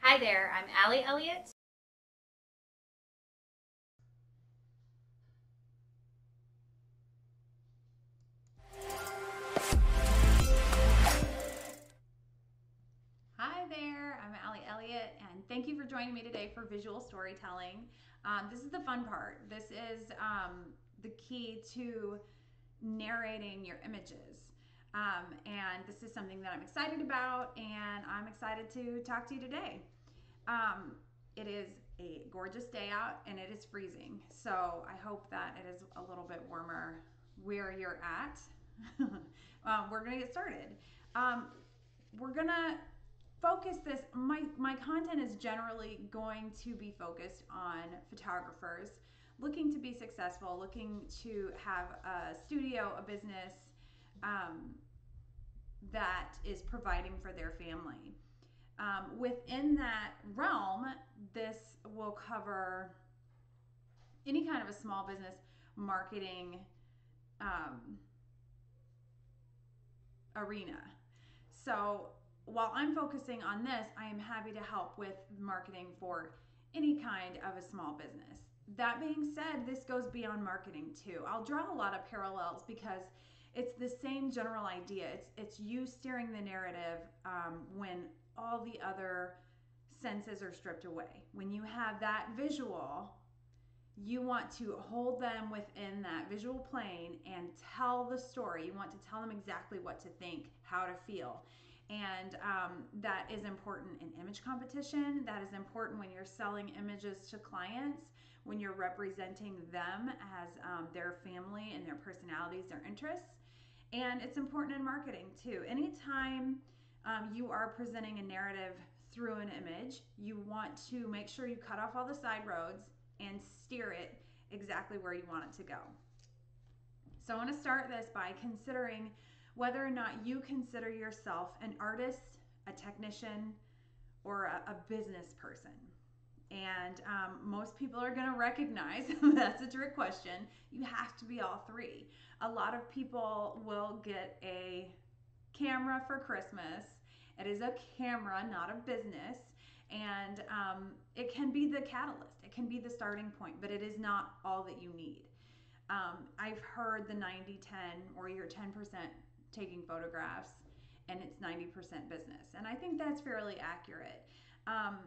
Hi there, I'm Allie Elliott. Hi there, I'm Allie Elliott, and thank you for joining me today for visual storytelling. This is the fun part. This is the key to narrating your images. And this is something that I'm excited about, and I'm excited to talk to you today. Um, it is a gorgeous day out, and it is freezing. So I hope that it is a little bit warmer where you're at. We're going to get started. Um, we're going to focus this. My content is generally going to be focused on photographers looking to be successful, looking to have a studio, a business um, that is providing for their family. Within that realm, this will cover any kind of a small business marketing um, arena. So while I'm focusing on this, I am happy to help with marketing for any kind of a small business. That being said, this goes beyond marketing too. I'll draw a lot of parallels because it's the same general idea. It's you steering the narrative when all the other senses are stripped away. When you have that visual, you want to hold them within that visual plane and tell the story. You want to tell them exactly what to think, how to feel. And that is important in image competition. That is important when you're selling images to clients, when you're representing them as their family and their personalities, their interests. And it's important in marketing too. Anytime you are presenting a narrative through an image, you want to make sure you cut off all the side roads and steer it exactly where you want it to go. So I want to start this by considering whether or not you consider yourself an artist, a technician, or a business person. And most people are going to recognize that's a trick question. You have to be all three. A lot of people will get a camera for Christmas. It is a camera, not a business. And it can be the catalyst, it can be the starting point, but it is not all that you need. I've heard the 90-10, or you're 10% taking photographs and it's 90% business. And I think that's fairly accurate. Um,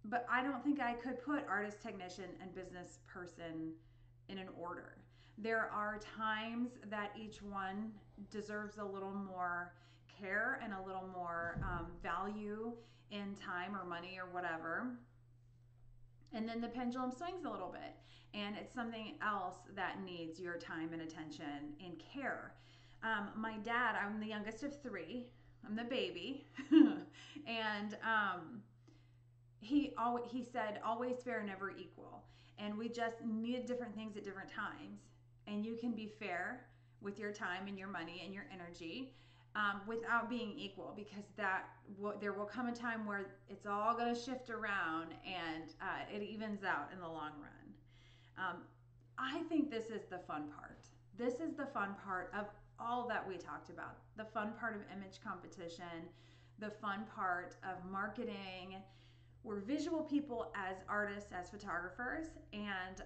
but I don't think I could put artist, technician, and business person in an order. There are times that each one deserves a little more care and a little more value in time or money or whatever. And then the pendulum swings a little bit, and it's something else that needs your time and attention and care. My dad, I'm the youngest of three, I'm the baby, and he said, always fair, never equal. And we just needed different things at different times. And you can be fair with your time and your money and your energy without being equal, because there will come a time where it's all going to shift around and it evens out in the long run. I think this is the fun part. This is the fun part of all that we talked about. The fun part of image competition, the fun part of marketing. We're visual people as artists, as photographers, and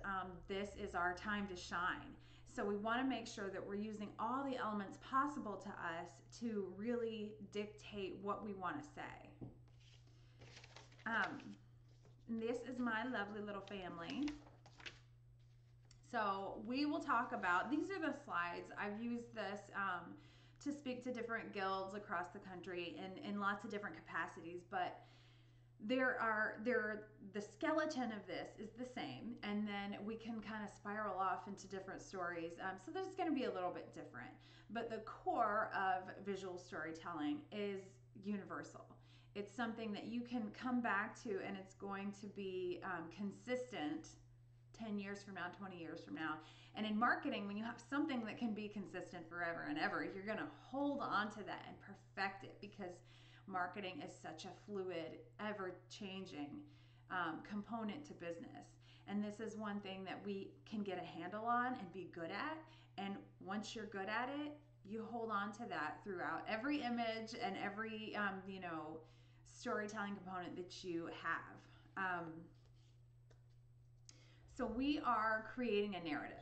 this is our time to shine. So we want to make sure that we're using all the elements possible to us to really dictate what we want to say. This is my lovely little family. So we will talk about, these are the slides. I've used this to speak to different guilds across the country in lots of different capacities, but the skeleton of this is the same, and then we can kind of spiral off into different stories. So there's going to be a little bit different, but the core of visual storytelling is universal. It's something that you can come back to, and it's going to be consistent 10 years from now, 20 years from now. And in marketing, when you have something that can be consistent forever and ever, you're going to hold on to that and perfect it, because marketing is such a fluid, ever-changing component to business. And this is one thing that we can get a handle on and be good at. And once you're good at it, you hold on to that throughout every image and every storytelling component that you have. So we are creating a narrative,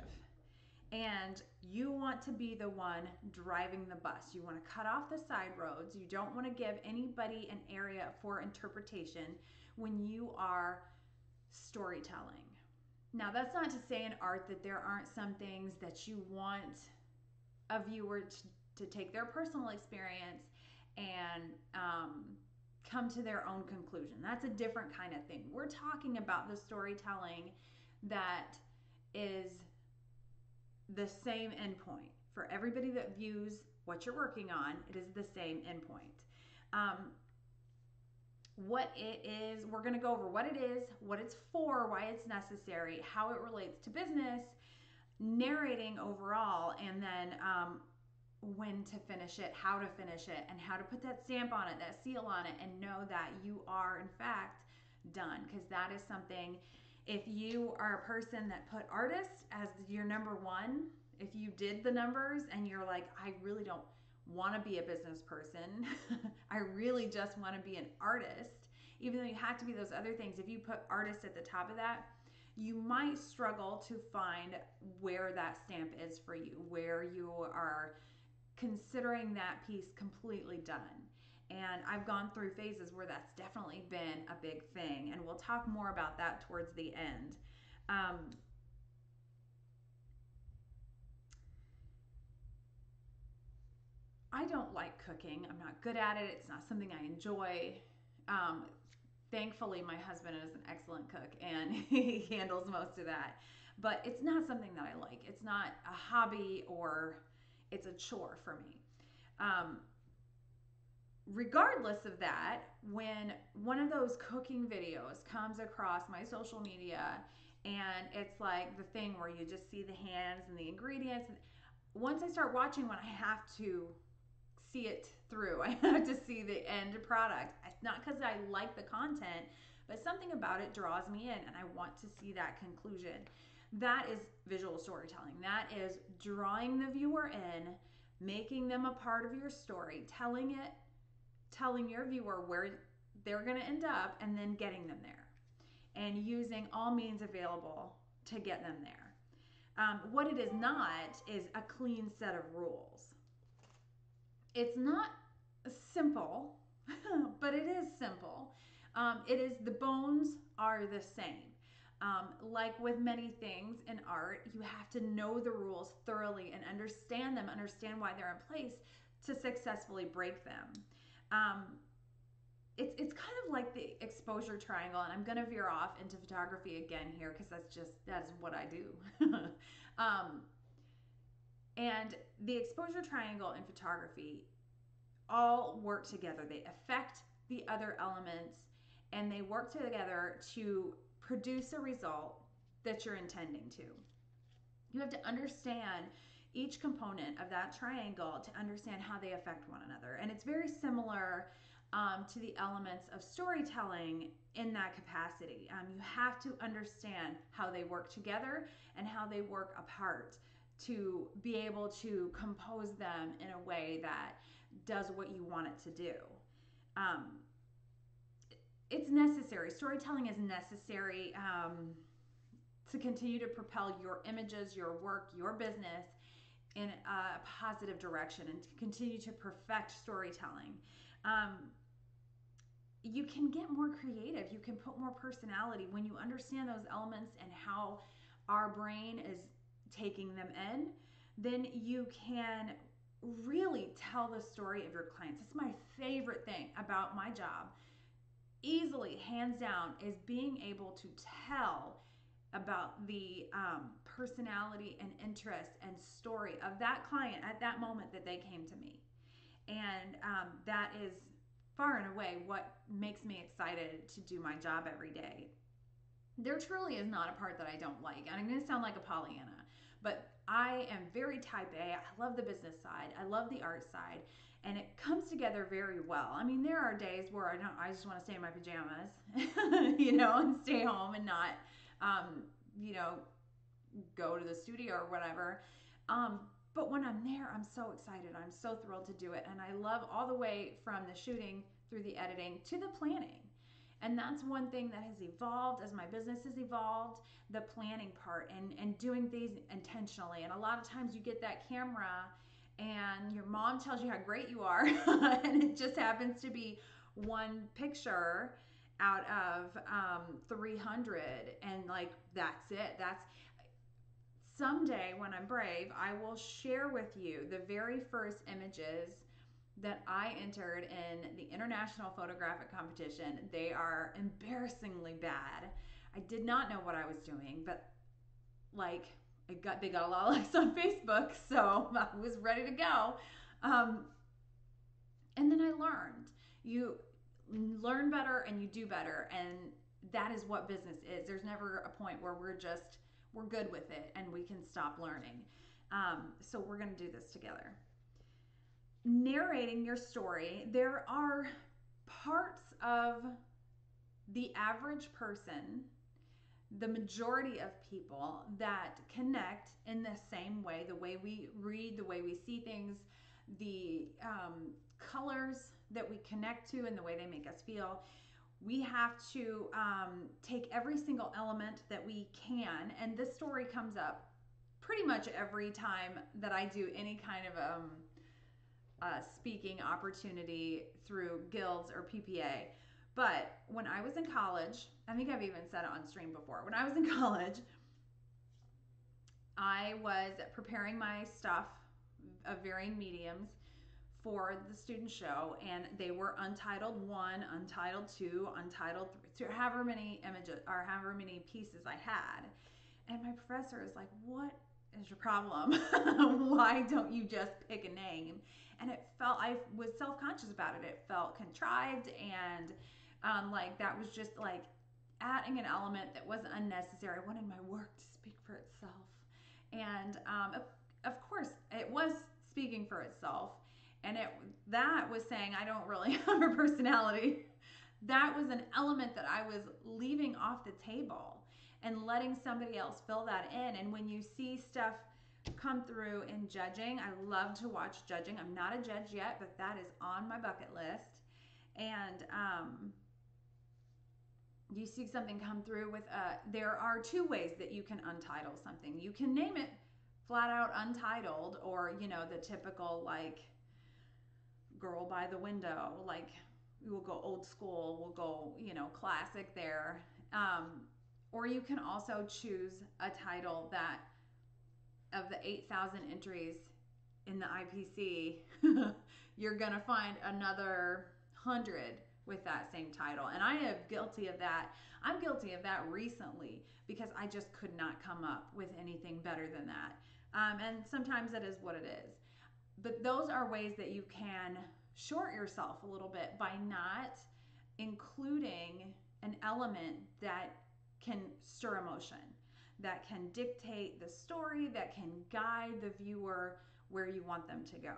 and you want to be the one driving the bus. You want to cut off the side roads. You don't want to give anybody an area for interpretation when you are storytelling. Now, that's not to say in art that there aren't some things that you want a viewer to take their personal experience and come to their own conclusion. That's a different kind of thing. We're talking about the storytelling that is the same endpoint. For everybody that views what you're working on, it is the same endpoint. What it is, we're going to go over what it is, what it's for, why it's necessary, how it relates to business, narrating overall, and then when to finish it, how to finish it, and how to put that stamp on it, that seal on it, and know that you are in fact done. Because that is something, if you are a person that put artist as your number one, if you did the numbers and you're like, I really don't want to be a business person, I really just want to be an artist, even though you have to be those other things, if you put artist at the top of that, you might struggle to find where that stamp is for you, where you are considering that piece completely done. And I've gone through phases where that's definitely been a big thing, and we'll talk more about that towards the end. I don't like cooking. I'm not good at it. It's not something I enjoy. Thankfully, my husband is an excellent cook, and he handles most of that. But it's not something that I like. It's not a hobby, or it's a chore for me. Regardless of that, when one of those cooking videos comes across my social media, and it's like the thing where you just see the hands and the ingredients, once I start watching one, I have to see it through. I have to see the end product. Not because I like the content, but something about it draws me in, and I want to see that conclusion. That is visual storytelling. That is drawing the viewer in, making them a part of your story, telling your viewer where they're going to end up, and then getting them there, and using all means available to get them there. What it is not is a clean set of rules. It's not simple, but it is simple. It is, the bones are the same. Like with many things in art, you have to know the rules thoroughly and understand them, understand why they're in place to successfully break them. It's kind of like the exposure triangle, and I'm going to veer off into photography again here because that's what I do. And the exposure triangle in photography all work together. They affect the other elements, and they work together to produce a result that you're intending to. You have to understand each component of that triangle to understand how they affect one another. And it's very similar to the elements of storytelling in that capacity. You have to understand how they work together and how they work apart to be able to compose them in a way that does what you want it to do. It's necessary. Storytelling is necessary to continue to propel your images, your work, your business in a positive direction, and to continue to perfect storytelling. You can get more creative. You can put more personality when you understand those elements and how our brain is taking them in. Then you can really tell the story of your clients. It's my favorite thing about my job, easily, hands down, is being able to tell about the personality and interest and story of that client at that moment that they came to me. And that is far and away what makes me excited to do my job every day. There truly is not a part that I don't like. And I'm going to sound like a Pollyanna, but I am very type A. I love the business side. I love the art side. And it comes together very well. I mean, there are days where I just want to stay in my pajamas, and stay home and not, go to the studio or whatever. But when I'm there, I'm so excited. I'm so thrilled to do it. And I love all the way from the shooting through the editing to the planning. And that's one thing that has evolved as my business has evolved, the planning part and doing things intentionally. And a lot of times you get that camera and your mom tells you how great you are, and it just happens to be one picture out of 300, and like that's it. That's someday when I'm brave, I will share with you the very first images that I entered in the International Photographic Competition. They are embarrassingly bad. I did not know what I was doing, but like they got a lot of likes on Facebook, so I was ready to go. And then I learned. You learn better and you do better, and that is what business is. There's never a point where we're good with it and we can stop learning. So we're going to do this together. Narrating your story, there are parts of the average person, the majority of people, that connect in the same way, the way we read, the way we see things, the colors that we connect to and the way they make us feel. We have to take every single element that we can, and this story comes up pretty much every time that I do any kind of speaking opportunity through guilds or PPA. But when I was in college, I think I've even said it on stream before. When I was in college, I was preparing my stuff of varying mediums for the student show, and they were Untitled 1, Untitled 2, Untitled 3, so however many images or however many pieces I had. And my professor is like, "What is your problem? Why don't you just pick a name?" And it felt, I was self-conscious about it. It felt contrived, and like that was just like adding an element that was unnecessary. I wanted my work to speak for itself. And of course, it was speaking for itself. And that was saying I don't really have a personality. That was an element that I was leaving off the table and letting somebody else fill that in. And when you see stuff come through in judging, I love to watch judging. I'm not a judge yet, but that is on my bucket list. And you see something come through with there are two ways that you can untitle something. You can name it flat out Untitled, or the typical like Girl by the Window, like we'll go old school, we'll go classic there. Or you can also choose a title that, of the 8,000 entries in the IPC, you're gonna find another 100 with that same title. And I am guilty of that. I'm guilty of that recently because I just could not come up with anything better than that. And sometimes that is what it is. But those are ways that you can short yourself a little bit by not including an element that can stir emotion, that can dictate the story, that can guide the viewer where you want them to go.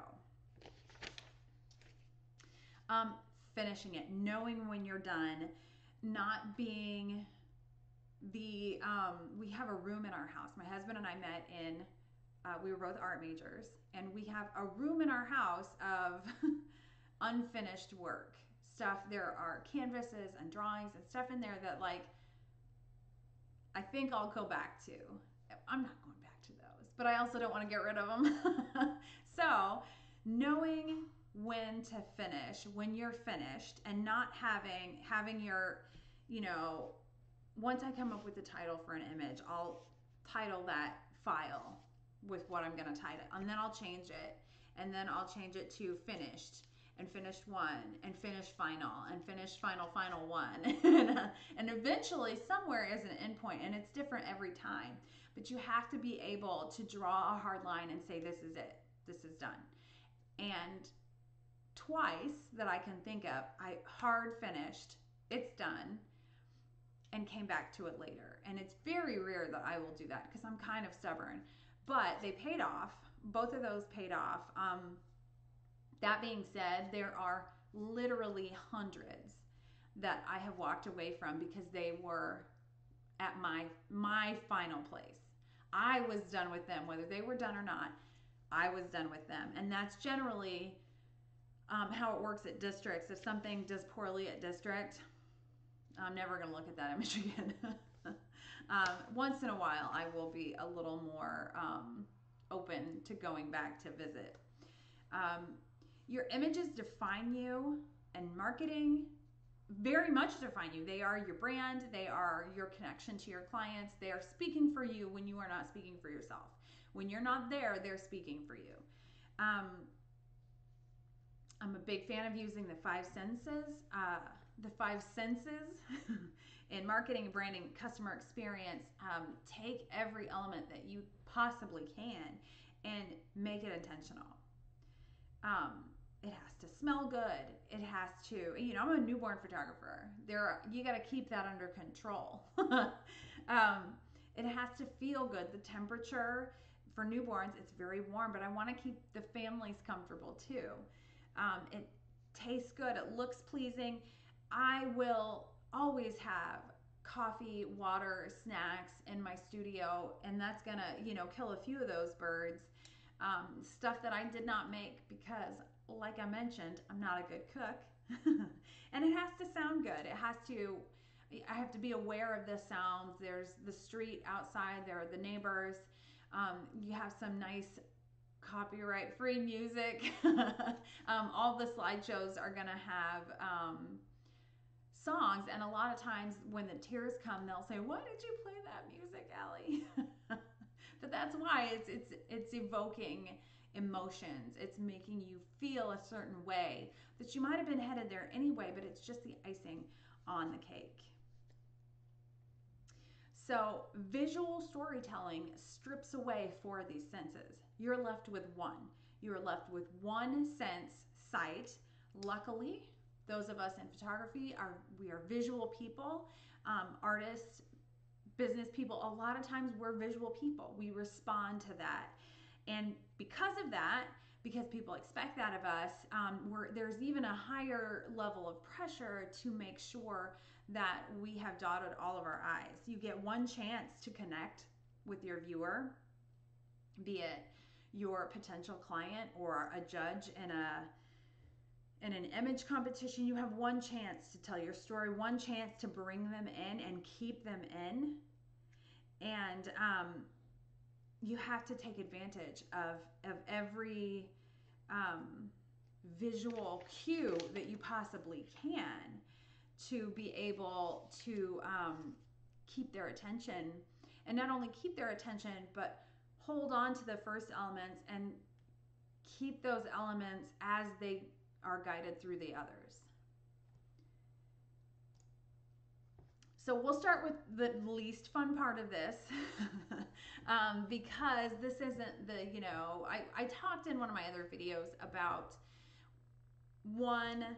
Finishing it, knowing when you're done, not being the, we have a room in our house. My husband and I met in, we were both art majors, and we have a room in our house of unfinished work stuff. There are canvases and drawings and stuff in there that like, I think I'll go back to. I'm not going back to those, but I also don't want to get rid of them. So knowing when to finish, when you're finished, and not having your, once I come up with the title for an image, I'll title that file with what I'm going to title, and then I'll change it, and then I'll change it to finished, and finished 1, and finished final, and finished final 1. And eventually somewhere is an endpoint, and it's different every time. But you have to be able to draw a hard line and say, this is it, this is done. And twice that I can think of, I hard finished, it's done, and came back to it later. And it's very rare that I will do that because I'm kind of stubborn. But they paid off. Both of those paid off. That being said, there are literally hundreds that I have walked away from because they were at my final place. I was done with them, whether they were done or not. I was done with them. And that's generally how it works at districts. If something does poorly at district, I'm never going to look at that image again. Once in a while, I will be a little more open to going back to visit. Your images define you, and marketing very much define you. They are your brand, they are your connection to your clients, they are speaking for you when you are not speaking for yourself. When you're not there, they're speaking for you. I'm a big fan of using the five senses. In marketing, branding, customer experience. Take every element that you possibly can and make it intentional. It has to smell good. It has to, I'm a newborn photographer. You got to keep that under control. It has to feel good. The temperature for newborns, it's very warm, but I want to keep the families comfortable too. It tastes good. It looks pleasing. I will always have coffee, water, snacks in my studio, and that's gonna, kill a few of those birds. Stuff that I did not make because, like I mentioned, I'm not a good cook. And it has to sound good. I have to be aware of the sounds. There's the street outside, there are the neighbors. You have some nice copyright-free music. All the slideshows are gonna have songs, and a lot of times when the tears come, they'll say, "Why did you play that music, Allie?" But that's why it's evoking emotions. It's making you feel a certain way that you might have been headed there anyway, but it's just the icing on the cake. So visual storytelling strips away four of these senses. You're left with one. You're left with one sense, sight. Luckily, those of us in photography we are visual people, artists, business people. A lot of times we're visual people. We respond to that. And because of that, because people expect that of us, there's even a higher level of pressure to make sure that we have dotted all of our I's. You get one chance to connect with your viewer, be it your potential client or a judge in an image competition. You have one chance to tell your story, one chance to bring them in and keep them in. And you have to take advantage of every visual cue that you possibly can to be able to keep their attention, and not only keep their attention, but hold on to the first elements and keep those elements as they are guided through the others. So we'll start with the least fun part of this because this isn't I talked in one of my other videos about one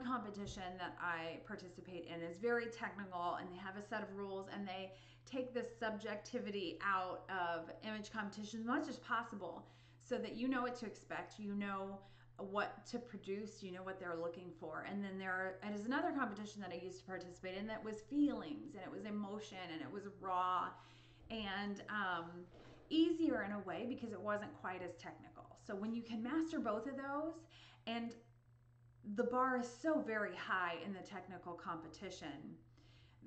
competition that I participate in is very technical, and they have a set of rules, and they take the subjectivity out of image competition as much as possible so that you know what to expect, you know what to produce, you know what they're looking for. And then there is another competition that I used to participate in that was feelings, and it was emotion, and it was raw, and easier in a way because it wasn't quite as technical. So when you can master both of those, and the bar is so very high in the technical competition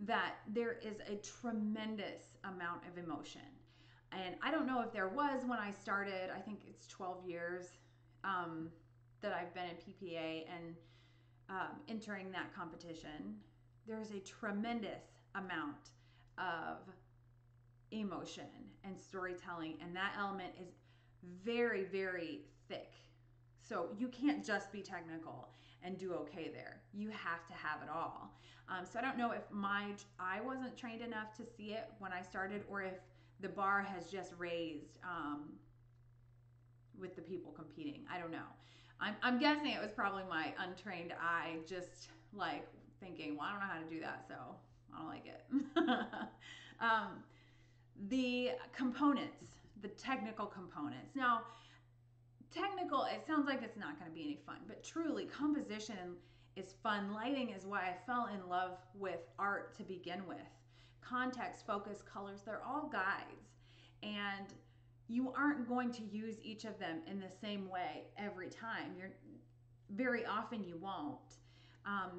that there is a tremendous amount of emotion. And I don't know if there was when I started. I think it's 12 years that I've been in PPA and entering that competition. There's a tremendous amount of emotion and storytelling, and that element is very, very thick. So you can't just be technical and do okay there. You have to have it all. So I don't know if I wasn't trained enough to see it when I started, or if the bar has just raised with the people competing. I don't know. I'm guessing it was probably my untrained eye just like thinking, well, I don't know how to do that, so I don't like it. The components, the technical components. Now, technical, it sounds like it's not going to be any fun, but truly composition is fun. Lighting is why I fell in love with art to begin with. Context, focus, colors, they're all guides. And you aren't going to use each of them in the same way every time. You're very often you won't.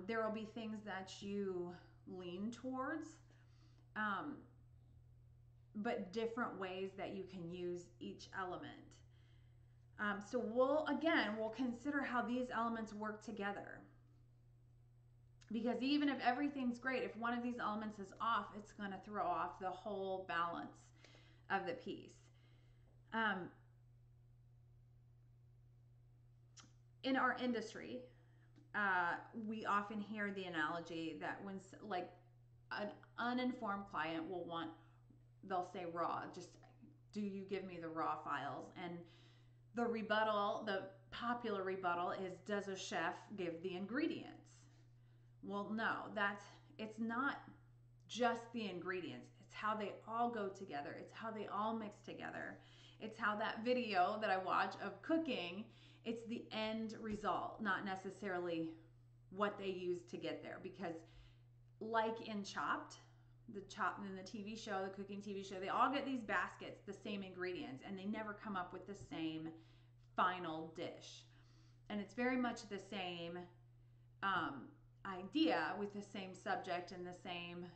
There will be things that you lean towards, um, but different ways that you can use each element. So we'll consider how these elements work together. Because even if everything's great, if one of these elements is off, it's going to throw off the whole balance of the piece. In our industry, we often hear the analogy that when, like, an uninformed client they'll say raw, just do you give me the raw files? And the popular rebuttal is, does a chef give the ingredients? Well, no, it's not just the ingredients. It's how they all go together. It's how they all mix together. It's how that video that I watch of cooking, it's the end result, not necessarily what they use to get there. Because like in Chopped, in the TV show, the cooking TV show, they all get these baskets, the same ingredients, and they never come up with the same final dish. And it's very much the same idea with the same subject and the same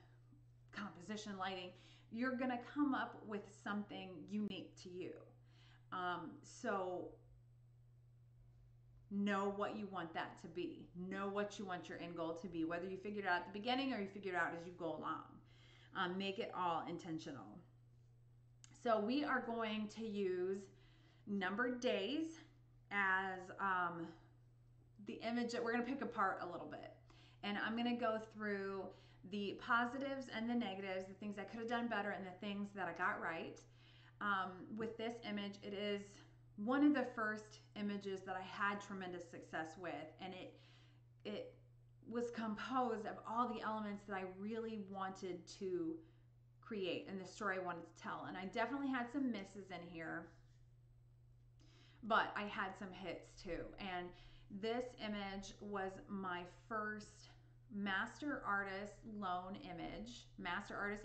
composition, lighting. You're going to come up with something unique to you. So know what you want that to be. Know what you want your end goal to be, whether you figure it out at the beginning or you figure it out as you go along. Make it all intentional. So we are going to use numbered days as the image that we're going to pick apart a little bit. And I'm going to go through the positives and the negatives, the things I could have done better and the things that I got right. With this image, it is one of the first images that I had tremendous success with, and it was composed of all the elements that I really wanted to create and the story I wanted to tell. And I definitely had some misses in here, but I had some hits too. And this image was my first master artist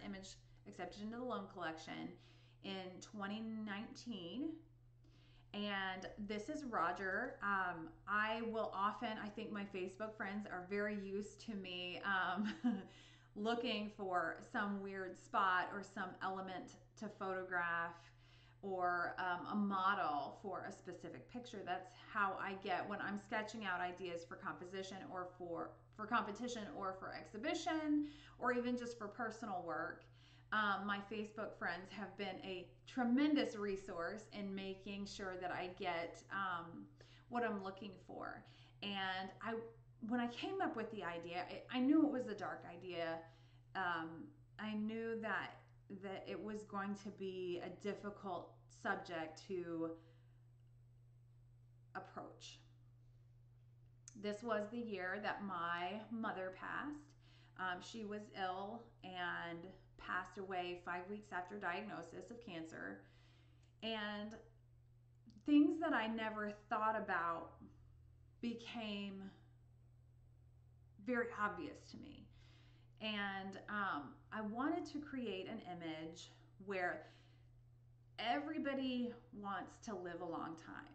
image accepted into the loan collection in 2019. And this is Roger. I think my Facebook friends are very used to me looking for some weird spot or some element to photograph or a model for a specific picture. That's how I get when I'm sketching out ideas for composition or for competition or for exhibition or even just for personal work. My Facebook friends have been a tremendous resource in making sure that I get what I'm looking for. And when I came up with the idea, I knew it was a dark idea. I knew that it was going to be a difficult subject to approach. This was the year that my mother passed. She was ill and passed away 5 weeks after diagnosis of cancer. And things that I never thought about became very obvious to me. And I wanted to create an image where everybody wants to live a long time.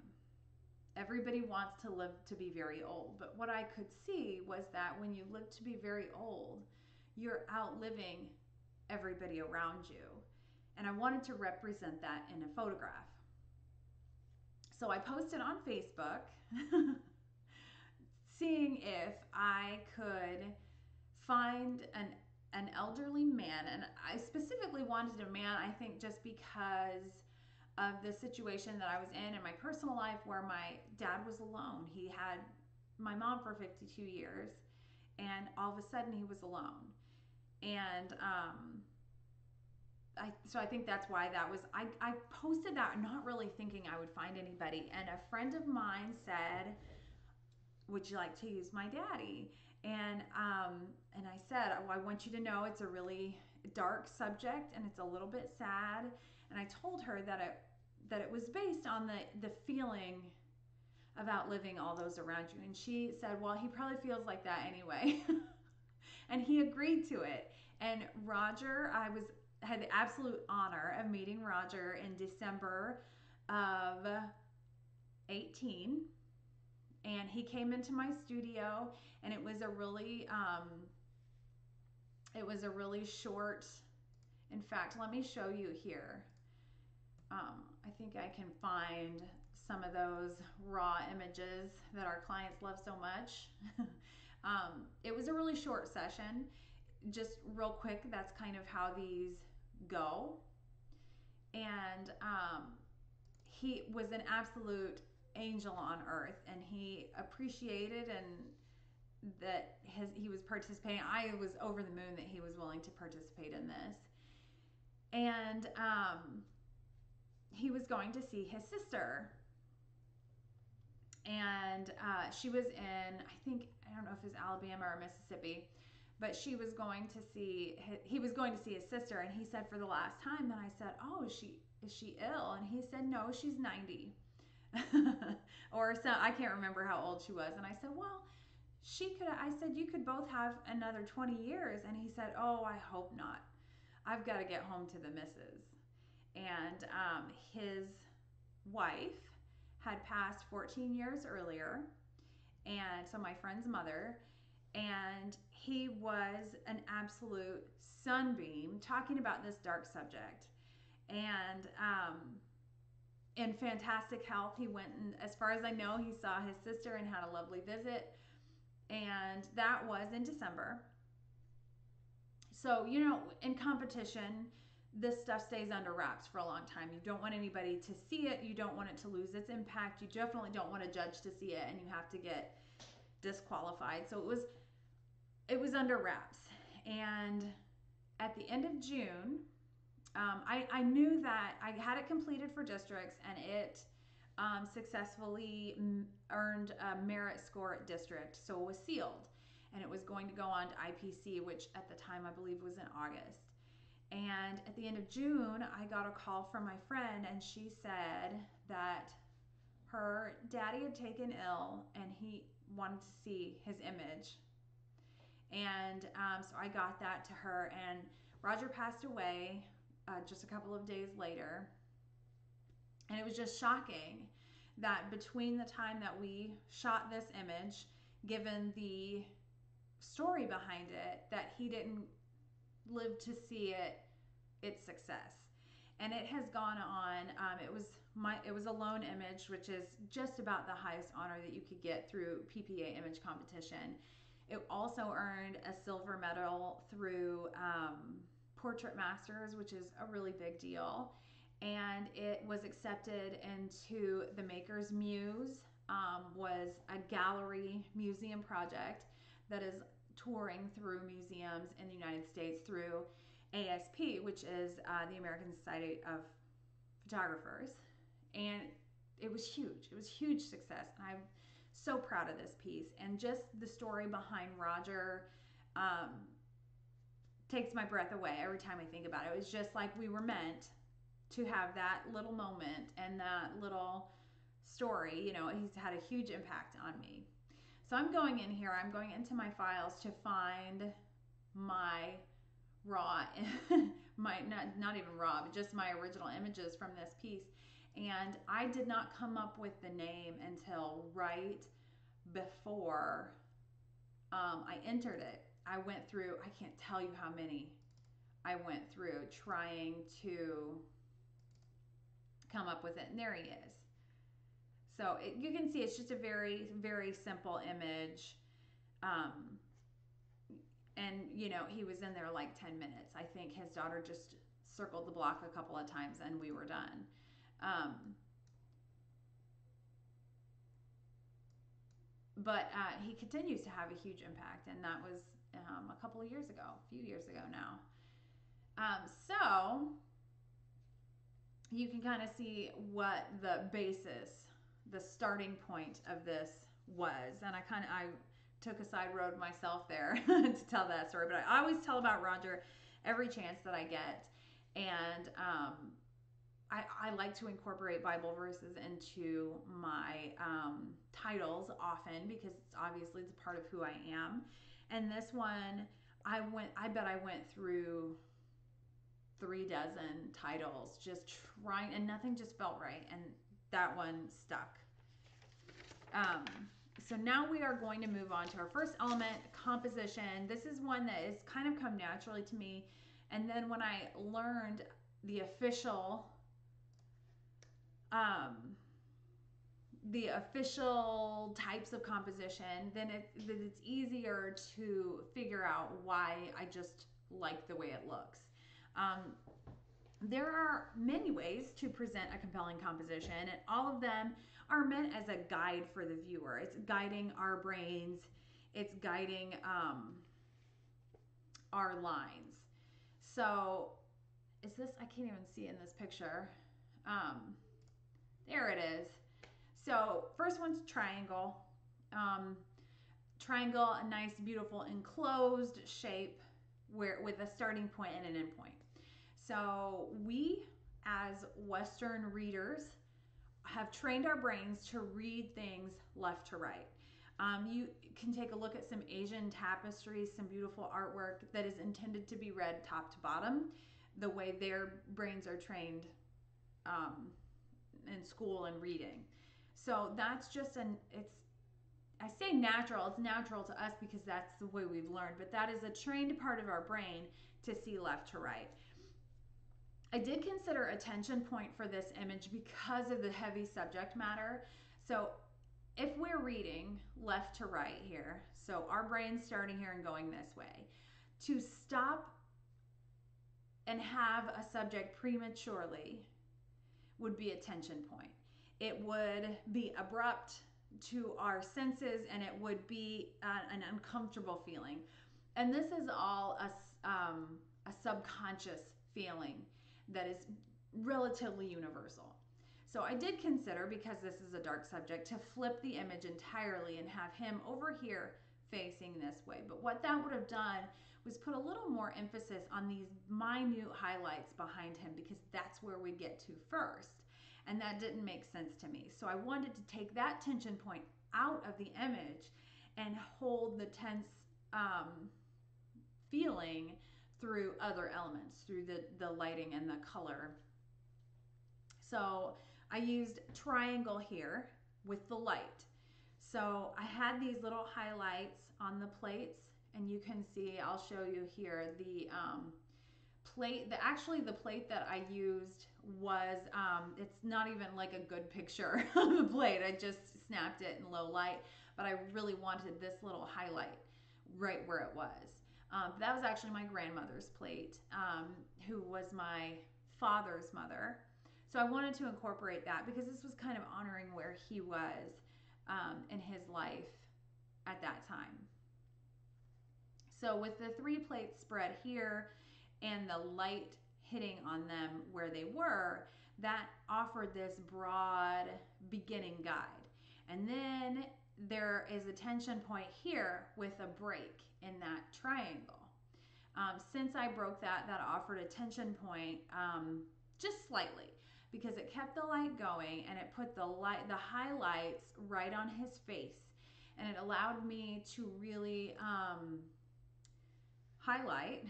Everybody wants to live to be very old. But what I could see was that when you live to be very old, you're outliving everybody around you. And I wanted to represent that in a photograph. So I posted on Facebook seeing if I could find an elderly man. And I specifically wanted a man, I think, just because of the situation that I was in my personal life where my dad was alone. He had my mom for 52 years and all of a sudden he was alone. And so I think that's why I posted that not really thinking I would find anybody. And a friend of mine said, would you like to use my daddy? And I said, well, I want you to know it's a really dark subject and it's a little bit sad. And I told her that it was based on the feeling of outliving all those around you. And she said, well, he probably feels like that anyway. And he agreed to it. And Roger, had the absolute honor of meeting Roger in December of 18, and he came into my studio, and it was a really short. In fact, let me show you here. I think I can find some of those raw images that our clients love so much. It was a really short session. Just real quick, that's kind of how these go. And he was an absolute angel on earth, and he appreciated and that he was participating. I was over the moon that he was willing to participate in this. And he was going to see his sister. And she was in, I don't know if it was Alabama or Mississippi, but he was going to see his sister. And he said, for the last time. And I said, oh, is she ill? And he said, no, she's 90. Or so, I can't remember how old she was. And I said, well, I said, you could both have another 20 years. And he said, oh, I hope not. I've got to get home to the missus. And his wife had passed 14 years earlier. And so my friend's mother, and he was an absolute sunbeam talking about this dark subject. And in fantastic health. He went, and as far as I know, he saw his sister and had a lovely visit. And that was in December. So, in competition, this stuff stays under wraps for a long time. You don't want anybody to see it. You don't want it to lose its impact. You definitely don't want a judge to see it, and you have to get disqualified. So it was under wraps. And at the end of June, I knew that I had it completed for districts, and it successfully earned a merit score at district. So it was sealed, and it was going to go on to IPC, which at the time I believe was in August. And at the end of June, I got a call from my friend, and she said that her daddy had taken ill and he wanted to see his image. And so I got that to her, and Roger passed away just a couple of days later. And it was just shocking that between the time that we shot this image, given the story behind it, that he didn't live to see its success. And it has gone on. It was a lone image, which is just about the highest honor that you could get through PPA image competition. It also earned a silver medal through Portrait Masters, which is a really big deal. And it was accepted into the Maker's Muse, was a gallery museum project that is touring through museums in the United States through ASP, which is the American Society of Photographers. And it was huge. It was a huge success. And I'm so proud of this piece. And just the story behind Roger takes my breath away every time I think about it. It was just like we were meant to have that little moment and that little story. He's had a huge impact on me. So I'm going into my files to find my raw, not even raw, but just my original images from this piece. And I did not come up with the name until right before I entered it. I went through, I can't tell you how many I went through trying to come up with it. And there he is. So you can see it's just a very, very simple image. And, he was in there like 10 minutes. I think his daughter just circled the block a couple of times and we were done. But he continues to have a huge impact, and that was a few years ago now. So you can kind of see what the basis, the starting point of this was. And I took a side road myself there to tell that story, but I always tell about Roger every chance that I get. And I like to incorporate Bible verses into my titles often, because obviously it's a part of who I am. And this one, I bet I went through 3 dozen titles, just trying, and nothing just felt right. And that one stuck. So now we are going to move on to our first element, composition. This is one that has kind of come naturally to me. And then when I learned the official types of composition, then it's easier to figure out why I just like the way it looks. There are many ways to present a compelling composition, and all of them are meant as a guide for the viewer. It's guiding our brains. It's guiding our lines. So is this, I can't even see in this picture. There it is. So first one's triangle. Triangle, a nice, beautiful, enclosed shape with a starting point and an end point. So we, as Western readers, have trained our brains to read things left to right. You can take a look at some Asian tapestries, some beautiful artwork that is intended to be read top to bottom, the way their brains are trained in school and reading. So that's just I say natural, it's natural to us because that's the way we've learned, but that is a trained part of our brain to see left to right. I did consider a tension point for this image because of the heavy subject matter. So if we're reading left to right here, so our brain's starting here and going this way, to stop and have a subject prematurely would be a tension point. It would be abrupt to our senses, and it would be an uncomfortable feeling. And this is all a subconscious feeling that is relatively universal. So I did consider, because this is a dark subject, to flip the image entirely and have him over here facing this way. But what that would have done was put a little more emphasis on these minute highlights behind him, because that's where we get to first. And that didn't make sense to me. So I wanted to take that tension point out of the image and hold the tense feeling through other elements, through the lighting and the color. So I used triangle here with the light. So I had these little highlights on the plates, and you can see, I'll show you here, the plate, actually the plate that I used was, it's not even like a good picture of the plate. I just snapped it in low light, but I really wanted this little highlight right where it was. That was actually my grandmother's plate, who was my father's mother. So I wanted to incorporate that because this was kind of honoring where he was in his life at that time. So with the 3 plates spread here and the light hitting on them where they were, that offered this broad beginning guide. And then there is a tension point here with a break in that triangle. Since I broke that, that offered a tension point just slightly, because it kept the light going and it put the highlights right on his face, and it allowed me to really highlight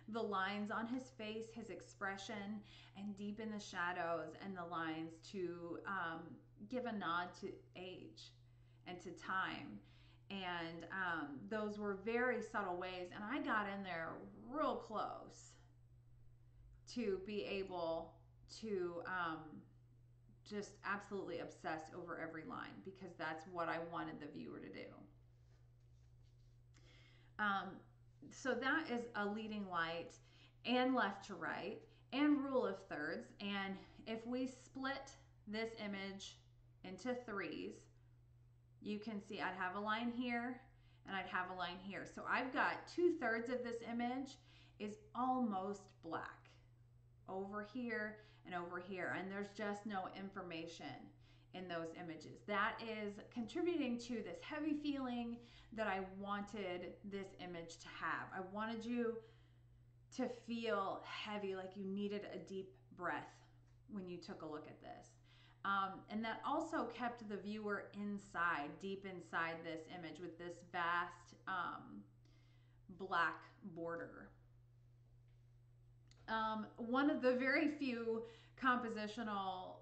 the lines on his face, his expression, and deepen the shadows and the lines to give a nod to age and to time. And those were very subtle ways, and I got in there real close to be able to just absolutely obsess over every line, because that's what I wanted the viewer to do. So that is a leading light and left to right and rule of thirds. And if we split this image into 3s, you can see I'd have a line here and I'd have a line here. So I've got 2/3 of this image is almost black over here and over here, and there's just no information in those images. That is contributing to this heavy feeling that I wanted this image to have. I wanted you to feel heavy, like you needed a deep breath when you took a look at this. And that also kept the viewer inside, deep inside this image with this vast black border. One of the very few compositional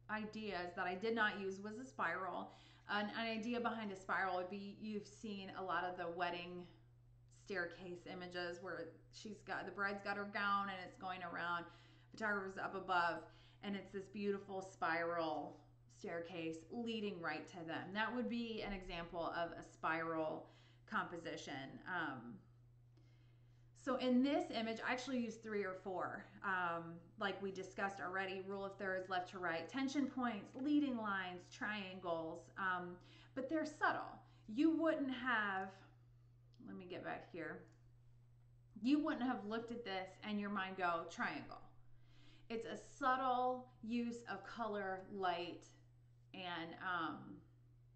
ideas that I did not use was a spiral. An idea behind a spiral would be, you've seen a lot of the wedding staircase images where the bride's got her gown and it's going around, photographer's up above, and it's this beautiful spiral staircase leading right to them. That would be an example of a spiral composition. So in this image, I actually used 3 or 4, like we discussed already: rule of thirds, left to right, tension points, leading lines, triangles, but they're subtle. You wouldn't have, let me get back here, you wouldn't have looked at this and your mind go triangle. It's a subtle use of color, light, and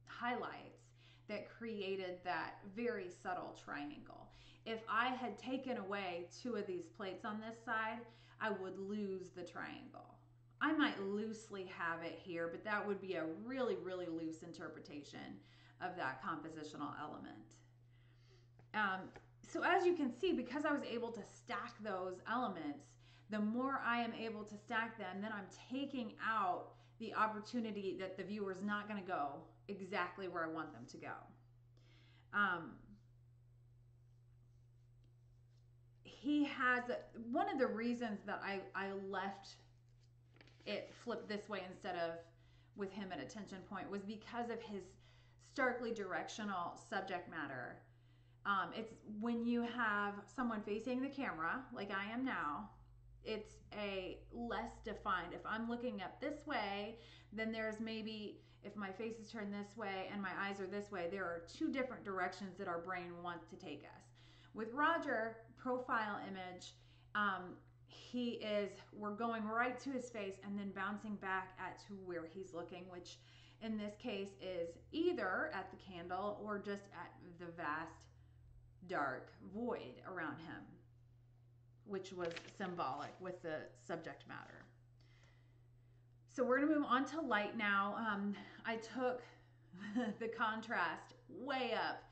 highlights that created that very subtle triangle. If I had taken away 2 of these plates on this side, I would lose the triangle. I might loosely have it here, but that would be a really, really loose interpretation of that compositional element. So as you can see, because I was able to stack those elements, the more I am able to stack them, then I'm taking out the opportunity that the viewer is not going to go exactly where I want them to go. He has, one of the reasons that I left it flipped this way instead of with him at a tension point was because of his starkly directional subject matter. It's when you have someone facing the camera, like I am now, it's a less defined. If I'm looking up this way, then there's maybe, if my face is turned this way and my eyes are this way, there are 2 different directions that our brain wants to take us. With Roger, profile image, we're going right to his face and then bouncing back to where he's looking, which in this case is either at the candle or just at the vast dark void around him, which was symbolic with the subject matter. So we're going to move on to light now. I took the contrast way up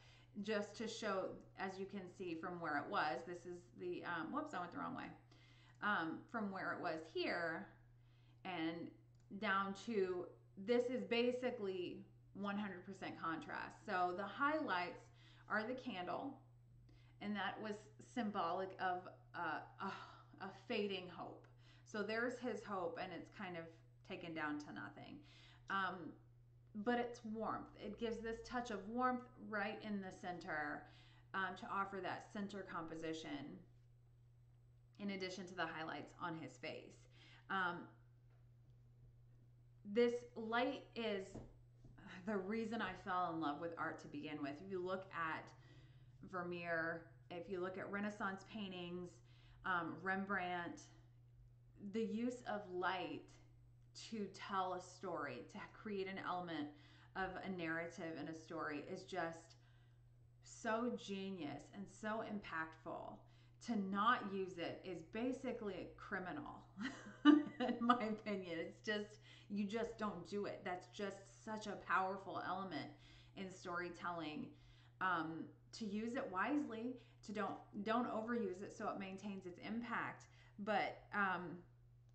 just to show, as you can see from where it was, this is the, whoops, I went the wrong way, from where it was here and down to, this is basically 100% contrast. So the highlights are the candle, and that was symbolic of a fading hope. So there's his hope, and it's kind of taken down to nothing. But it's warmth. It gives this touch of warmth right in the center to offer that center composition in addition to the highlights on his face. This light is the reason I fell in love with art to begin with. If you look at Vermeer, if you look at Renaissance paintings, Rembrandt, the use of light to tell a story, to create an element of a narrative in a story is just so genius and so impactful. To not use it is basically criminal, in my opinion. It's just, you just don't do it. That's just such a powerful element in storytelling. To use it wisely, to don't overuse it so it maintains its impact. But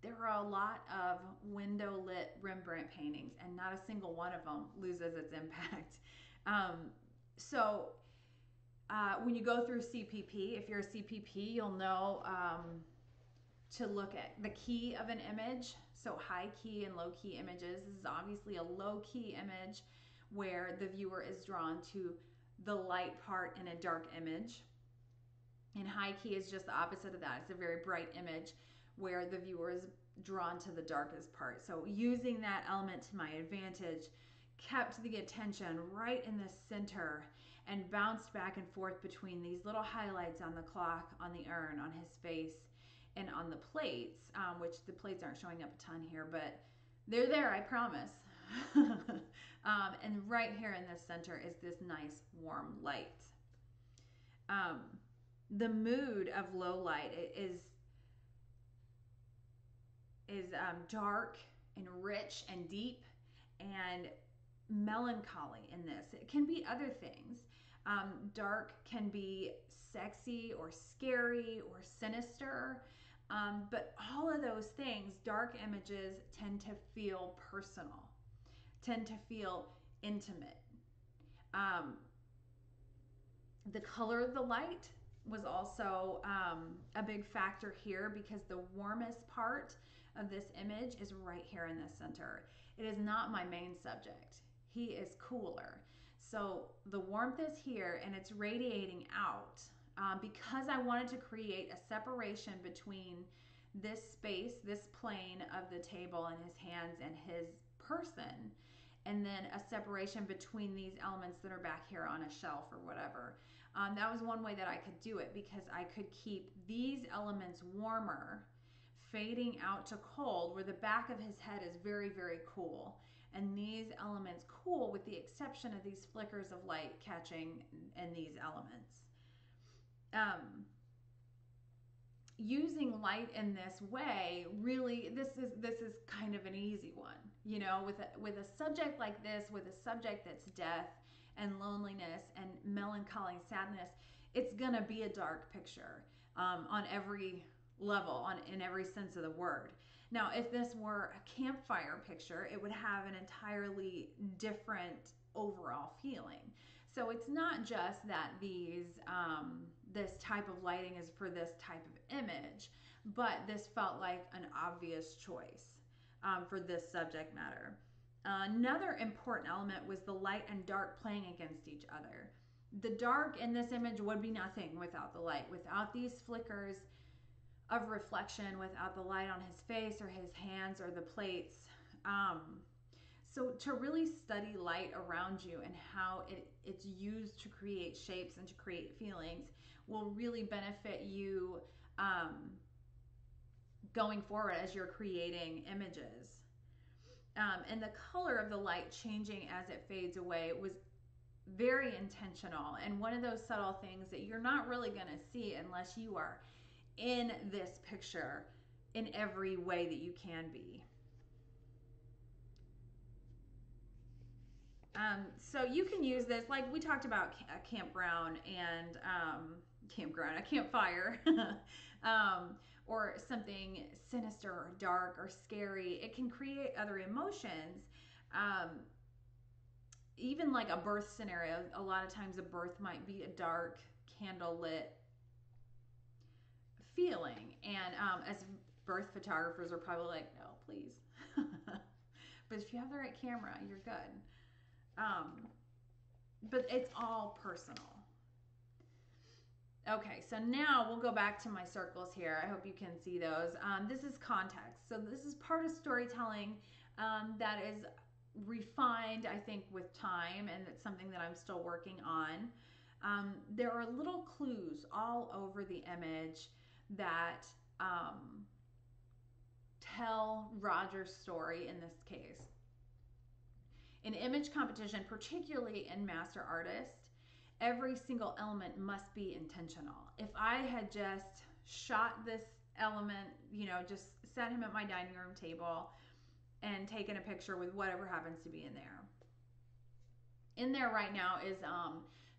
there are a lot of window lit Rembrandt paintings, and not a single one of them loses its impact. When you go through CPP, if you're a CPP, you'll know to look at the key of an image. So high key and low key images. This is obviously a low key image where the viewer is drawn to the light part in a dark image. And high key is just the opposite of that. It's a very bright image where the viewer is drawn to the darkest part. So using that element to my advantage kept the attention right in the center and bounced back and forth between these little highlights on the clock, on the urn, on his face, and on the plates, which the plates aren't showing up a ton here, but they're there, I promise. And right here in the center is this nice warm light. The mood of low light is dark and rich and deep and melancholy in this. It can be other things. Dark can be sexy or scary or sinister. But all of those things, dark images tend to feel personal, tend to feel intimate. Um, the color of the light was also a big factor here, because the warmest part of this image is right here in the center. It is not my main subject. He is cooler. So the warmth is here and it's radiating out, because I wanted to create a separation between this space, this plane of the table and his hands and his person, and then a separation between these elements that are back here on a shelf or whatever. That was one way that I could do it, because I could keep these elements warmer, fading out to cold, where the back of his head is very, very cool, and these elements cool, with the exception of these flickers of light catching in these elements. Using light in this way, really, this is kind of an easy one, you know, with a subject like this, with a subject that's death and loneliness and melancholy and sadness. It's gonna be a dark picture, on every level, in every sense of the word. Now, if this were a campfire picture, it would have an entirely different overall feeling. So it's not just that this type of lighting is for this type of image, but this felt like an obvious choice for this subject matter. Another important element was the light and dark playing against each other. The dark in this image would be nothing without the light, without these flickers of reflection, without the light on his face or his hands or the plates. So to really study light around you and how it's used to create shapes and to create feelings will really benefit you going forward as you're creating images. And the color of the light changing as it fades away was very intentional, and one of those subtle things that you're not really going to see unless you are in this picture in every way that you can be. So you can use this, like we talked about a campground and a campfire, or something sinister or dark or scary. It can create other emotions. Even like a birth scenario, a lot of times a birth might be a dark, candlelit feeling. And as birth photographers are probably like, no, please. But if you have the right camera, you're good. But it's all personal. Okay, so now we'll go back to my circles here. I hope you can see those. This is context. So this is part of storytelling that is refined, I think, with time, and it's something that I'm still working on. There are little clues all over the image that tell Roger's story in this case. In image competition, particularly in Master Artist, every single element must be intentional. If I had just shot this element, you know, just set him at my dining room table and taken a picture with whatever happens to be in there. In there right now is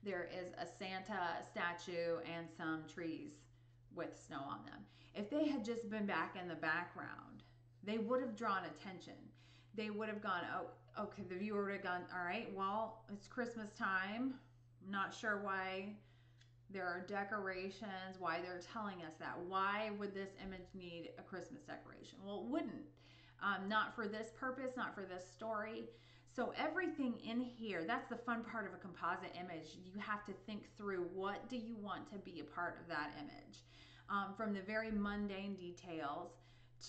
there is a Santa statue and some trees with snow on them. If they had just been back in the background, they would have drawn attention. They would have gone, oh, okay, the viewer would have gone, all right, well, it's Christmas time. I'm not sure why there are decorations, why they're telling us that. Why would this image need a Christmas decoration? Well, it wouldn't. Not for this purpose, not for this story. So everything in here, that's the fun part of a composite image. You have to think through, what do you want to be a part of that image? From the very mundane details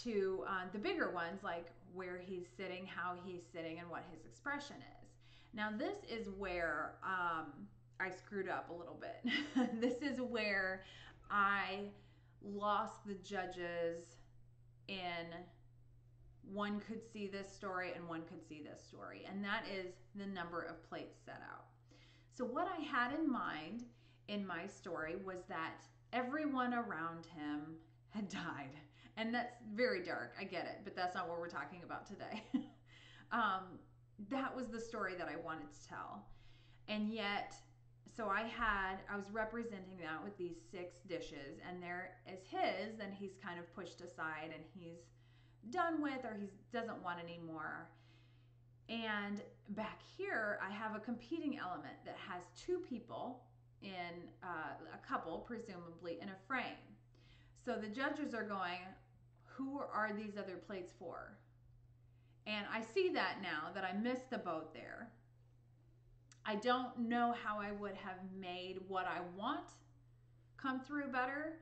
to the bigger ones, like where he's sitting, how he's sitting, and what his expression is. Now this is where I screwed up a little bit. This is where I lost the judges in one could see this story and one could see this story, and that is the number of plates set out. So what I had in mind in my story was that everyone around him had died. And that's very dark, I get it, but that's not what we're talking about today. That was the story that I wanted to tell. And yet so I was representing that with these 6 dishes, and there is his, and he's kind of pushed aside and he's done with, or he doesn't want any more. And back here, I have a competing element that has 2 people in a couple, presumably, in a frame. So the judges are going, who are these other plates for? And I see that now that I missed the boat there. I don't know how I would have made what I want come through better,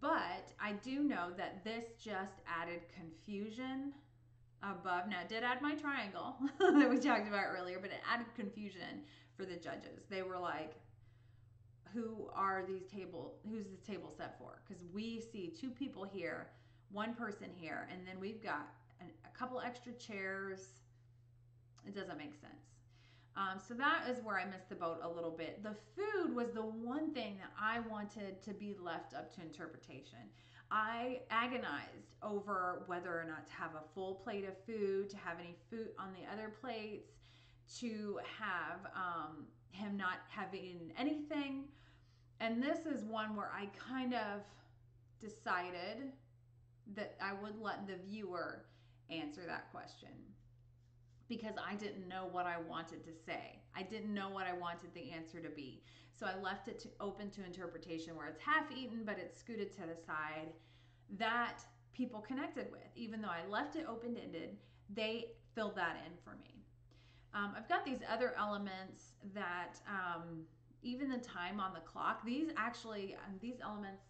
but I do know that this just added confusion above. Now, it did add my triangle that we talked about earlier, but it added confusion for the judges. They were like, who's this table set for? Because we see 2 people here, 1 person here, and then we've got a couple extra chairs. It doesn't make sense. So that is where I missed the boat a little bit. The food was the one thing that I wanted to be left up to interpretation. I agonized over whether or not to have a full plate of food, to have any food on the other plates, to have him not have eaten anything. And this is one where I kind of decided that I would let the viewer answer that question, because I didn't know what I wanted to say. I didn't know what I wanted the answer to be. So I left it open to interpretation, where it's half eaten, but it's scooted to the side. That people connected with. Even though I left it open-ended, they filled that in for me. I've got these other elements that, even the time on the clock, these elements,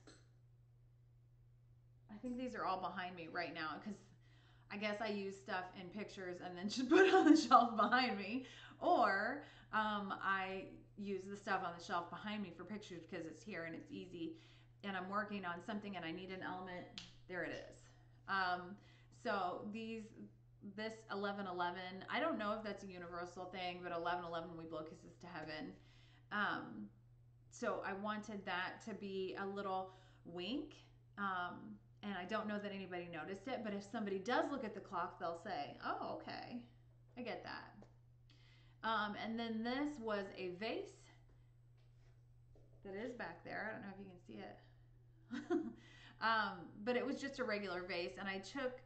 I think these are all behind me right now, because I guess I use stuff in pictures and then just put it on the shelf behind me, or I use the stuff on the shelf behind me for pictures because it's here and it's easy, and I'm working on something and I need an element. There it is. So this 11:11, I don't know if that's a universal thing, but 11:11, we blow kisses to heaven. So I wanted that to be a little wink. And I don't know that anybody noticed it, but if somebody does look at the clock, they'll say, oh, okay, I get that. And then this was a vase that is back there. I don't know if you can see it. But it was just a regular vase, and I took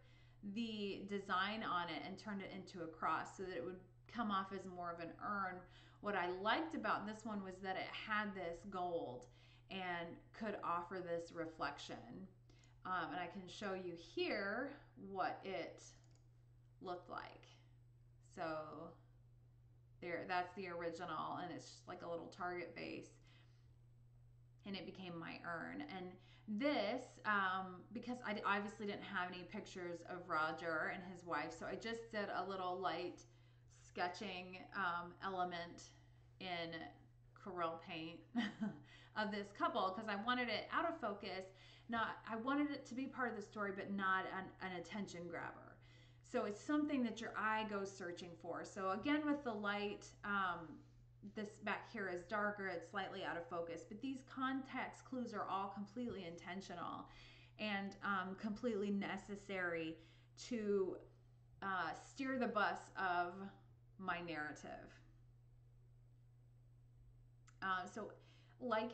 the design on it and turned it into a cross so that it would come off as more of an urn. What I liked about this one was that it had this gold and could offer this reflection. And I can show you here what it looked like. So there, that's the original, and it's just like a little Target vase, and it became my urn. And this, because I obviously didn't have any pictures of Roger and his wife, so I just did a little light sketching element in Corel paint of this couple, because I wanted it out of focus. I wanted it to be part of the story, but not an attention grabber. So it's something that your eye goes searching for. So again, with the light, this back here is darker, it's slightly out of focus, but these context clues are all completely intentional and completely necessary to steer the bus of my narrative. So like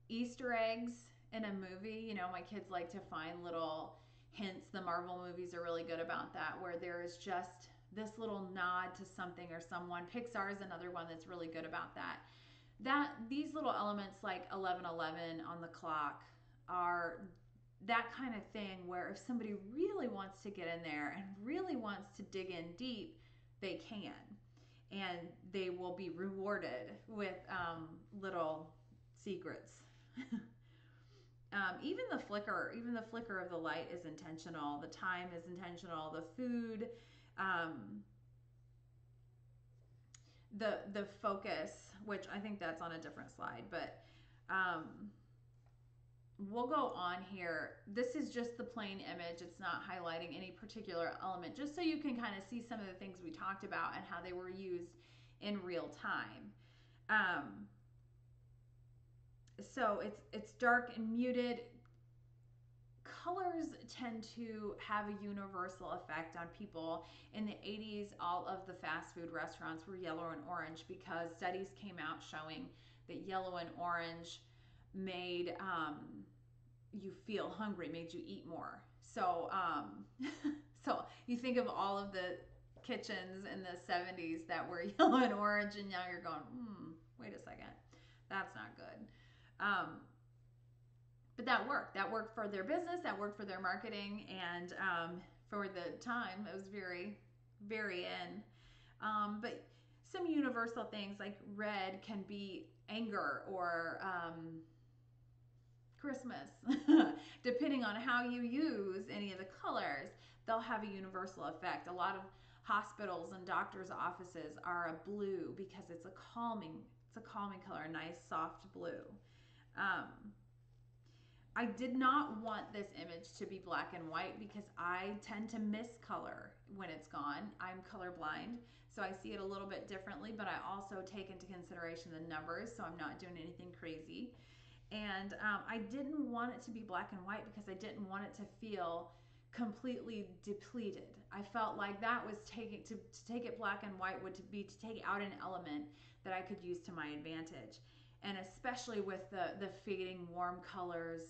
Easter eggs in a movie, you know, my kids like to find little hints. The Marvel movies are really good about that, where there is just this little nod to something or someone. Pixar is another one that's really good about that. These little elements like 11:11 on the clock are that kind of thing, where if somebody really wants to get in there and really wants to dig in deep, they can, and they will be rewarded with little secrets. Even the flicker of the light is intentional. The time is intentional. The food, the focus, which I think that's on a different slide, but we'll go on here. This is just the plain image. It's not highlighting any particular element, just so you can kind of see some of the things we talked about and how they were used in real time. So it's dark and muted. Colors tend to have a universal effect on people. In the 80s, all of the fast food restaurants were yellow and orange because studies came out showing that yellow and orange made you feel hungry, made you eat more. So so you think of all of the kitchens in the 70s that were yellow and orange, and now you're going, wait a second, that's not good. But that worked. That worked for their business. That worked for their marketing, and for the time, it was very, very in. But some universal things like red can be anger or Christmas. Depending on how you use any of the colors, they'll have a universal effect. A lot of hospitals and doctors' offices are a blue because it's a calming color, a nice soft blue. I did not want this image to be black and white because I tend to miss color when it's gone. I'm colorblind, so I see it a little bit differently, but I also take into consideration the numbers, so I'm not doing anything crazy. And I didn't want it to be black and white because I didn't want it to feel completely depleted. I felt like that was to take it black and white would be to take out an element that I could use to my advantage. And especially with the fading warm colors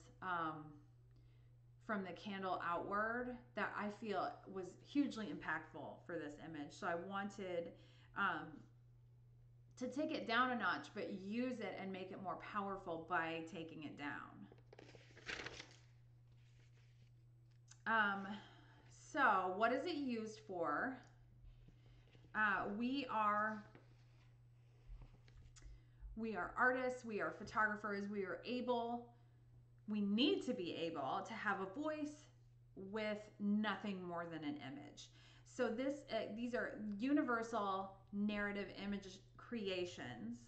from the candle outward, that I feel was hugely impactful for this image. So I wanted to take it down a notch, but use it and make it more powerful by taking it down. So what is it used for? We are artists, we are photographers, we need to be able to have a voice with nothing more than an image. So these are universal narrative image creations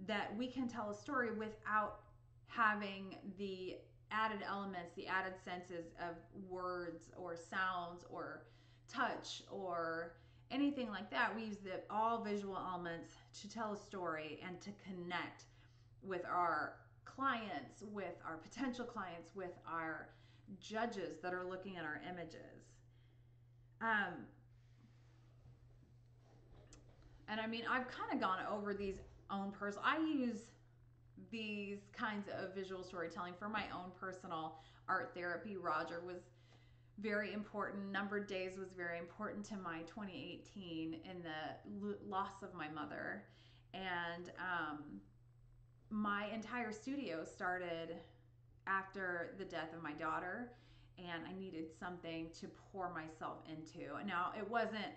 that we can tell a story without having the added elements, the added senses of words or sounds or touch or anything like that. We use all visual elements to tell a story and to connect with our clients, with our potential clients, with our judges that are looking at our images. And I mean, I've kind of gone over these own personal, I use these kinds of visual storytelling for my own personal art therapy. Roger was very important. Numbered Days was very important to my 2018 in the loss of my mother. And my entire studio started after the death of my daughter, and I needed something to pour myself into. Now, it wasn't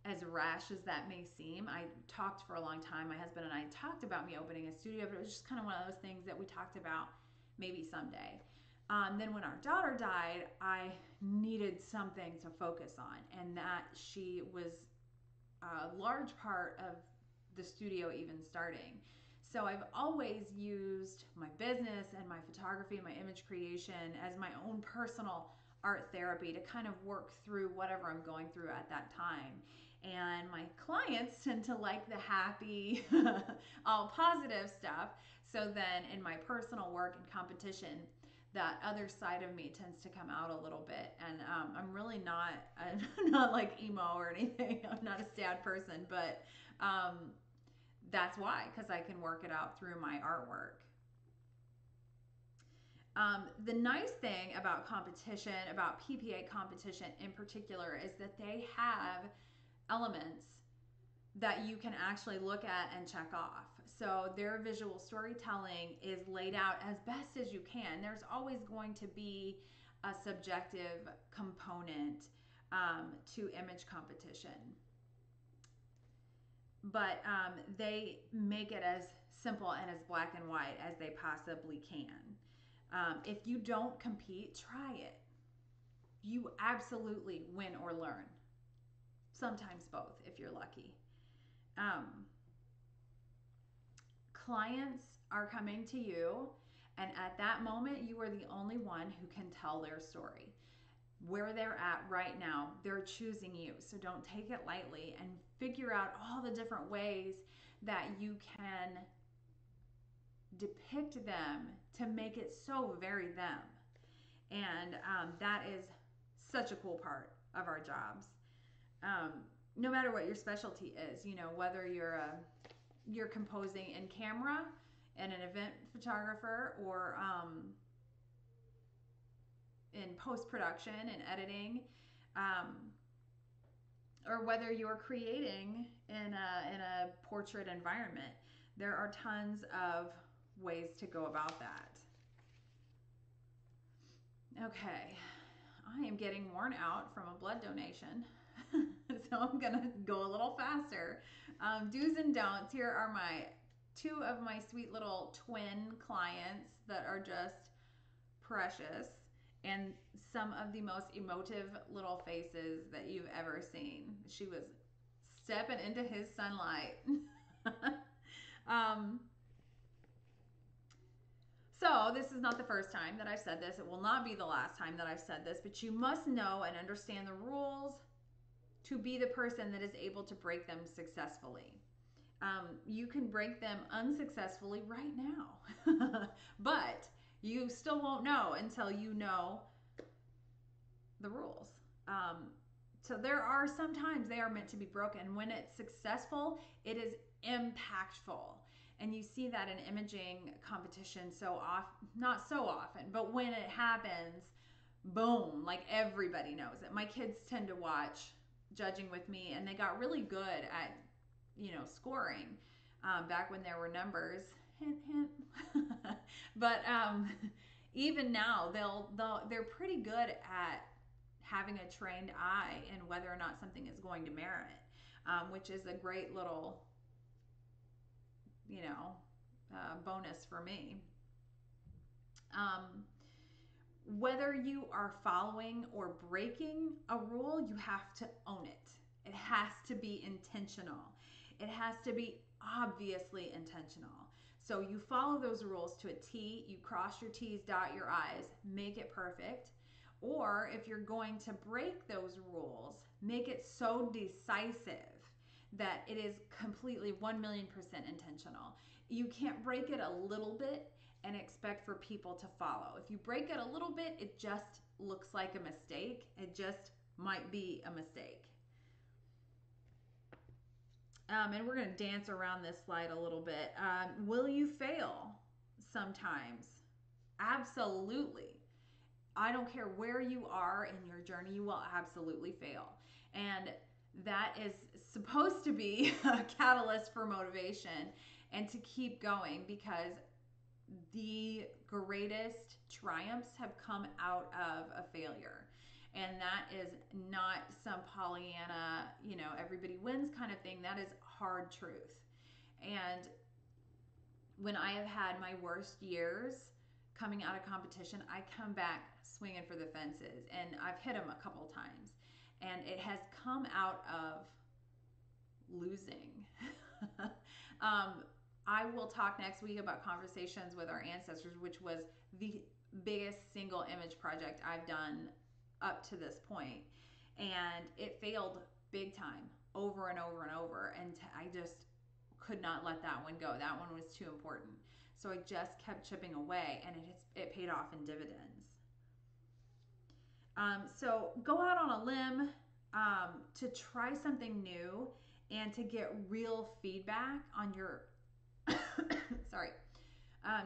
as rash as that may seem. I talked for a long time. My husband and I talked about me opening a studio, but it was just kind of one of those things that we talked about maybe someday. Then when our daughter died, I needed something to focus on, and that she was a large part of the studio even starting. So I've always used my business and my photography and my image creation as my own personal art therapy to kind of work through whatever I'm going through at that time. And my clients tend to like the happy, all positive stuff. So then in my personal work and competition, that other side of me tends to come out a little bit. And I'm really I'm not like emo or anything. I'm not a sad person, but that's why, because I can work it out through my artwork. The nice thing about competition, about PPA competition in particular, is that they have elements that you can actually look at and check off. So their visual storytelling is laid out as best as you can. There's always going to be a subjective component to image competition. But they make it as simple and as black and white as they possibly can. If you don't compete, try it. You absolutely win or learn. Sometimes both, if you're lucky. Clients are coming to you, and at that moment, you are the only one who can tell their story. Where they're at right now, they're choosing you. So don't take it lightly and figure out all the different ways that you can depict them to make it so very them. And that is such a cool part of our jobs. No matter what your specialty is, whether you're composing in camera and an event photographer, or in post-production and editing, um, or whether you're creating in a portrait environment, there are tons of ways to go about that. Okay, I am getting worn out from a blood donation, so I'm gonna go a little faster. Do's and don'ts. Here are two of my sweet little twin clients that are just precious, and some of the most emotive little faces that you've ever seen. She was stepping into his sunlight. um, so this is not the first time that I've said this. It will not be the last time that I've said this, but you must know and understand the rules to be the person that is able to break them successfully. You can break them unsuccessfully right now, but you still won't know until you know the rules. So there are sometimes they are meant to be broken. When it's successful, it is impactful. And you see that in imaging competition so often, not so often, but when it happens, boom, like everybody knows it. My kids tend to watch Judging with me, and they got really good at, scoring back when there were numbers. Hint, hint. But even now, they're pretty good at having a trained eye and whether or not something is going to merit, which is a great little, bonus for me. Whether you are following or breaking a rule, you have to own it. It has to be intentional. It has to be obviously intentional. So you follow those rules to a T, you cross your T's, dot your I's, make it perfect. Or if you're going to break those rules, make it so decisive that it is completely 1,000,000% intentional. You can't break it a little bit and expect for people to follow. If you break it a little bit, it just looks like a mistake. It just might be a mistake. And we're going to dance around this slide a little bit. Will you fail sometimes? Absolutely. I don't care where you are in your journey, you will absolutely fail. And that is supposed to be a catalyst for motivation and to keep going, because the greatest triumphs have come out of a failure. And that is not some Pollyanna, everybody wins kind of thing. That is hard truth. And when I have had my worst years coming out of competition, I come back swinging for the fences, and I've hit them a couple times. And it has come out of losing. I will talk next week about Conversations with Our Ancestors, which was the biggest single image project I've done up to this point. And it failed big time, over and over and over. And I just could not let that one go. That one was too important. So I just kept chipping away, and it paid off in dividends. So go out on a limb to try something new and to get real feedback on your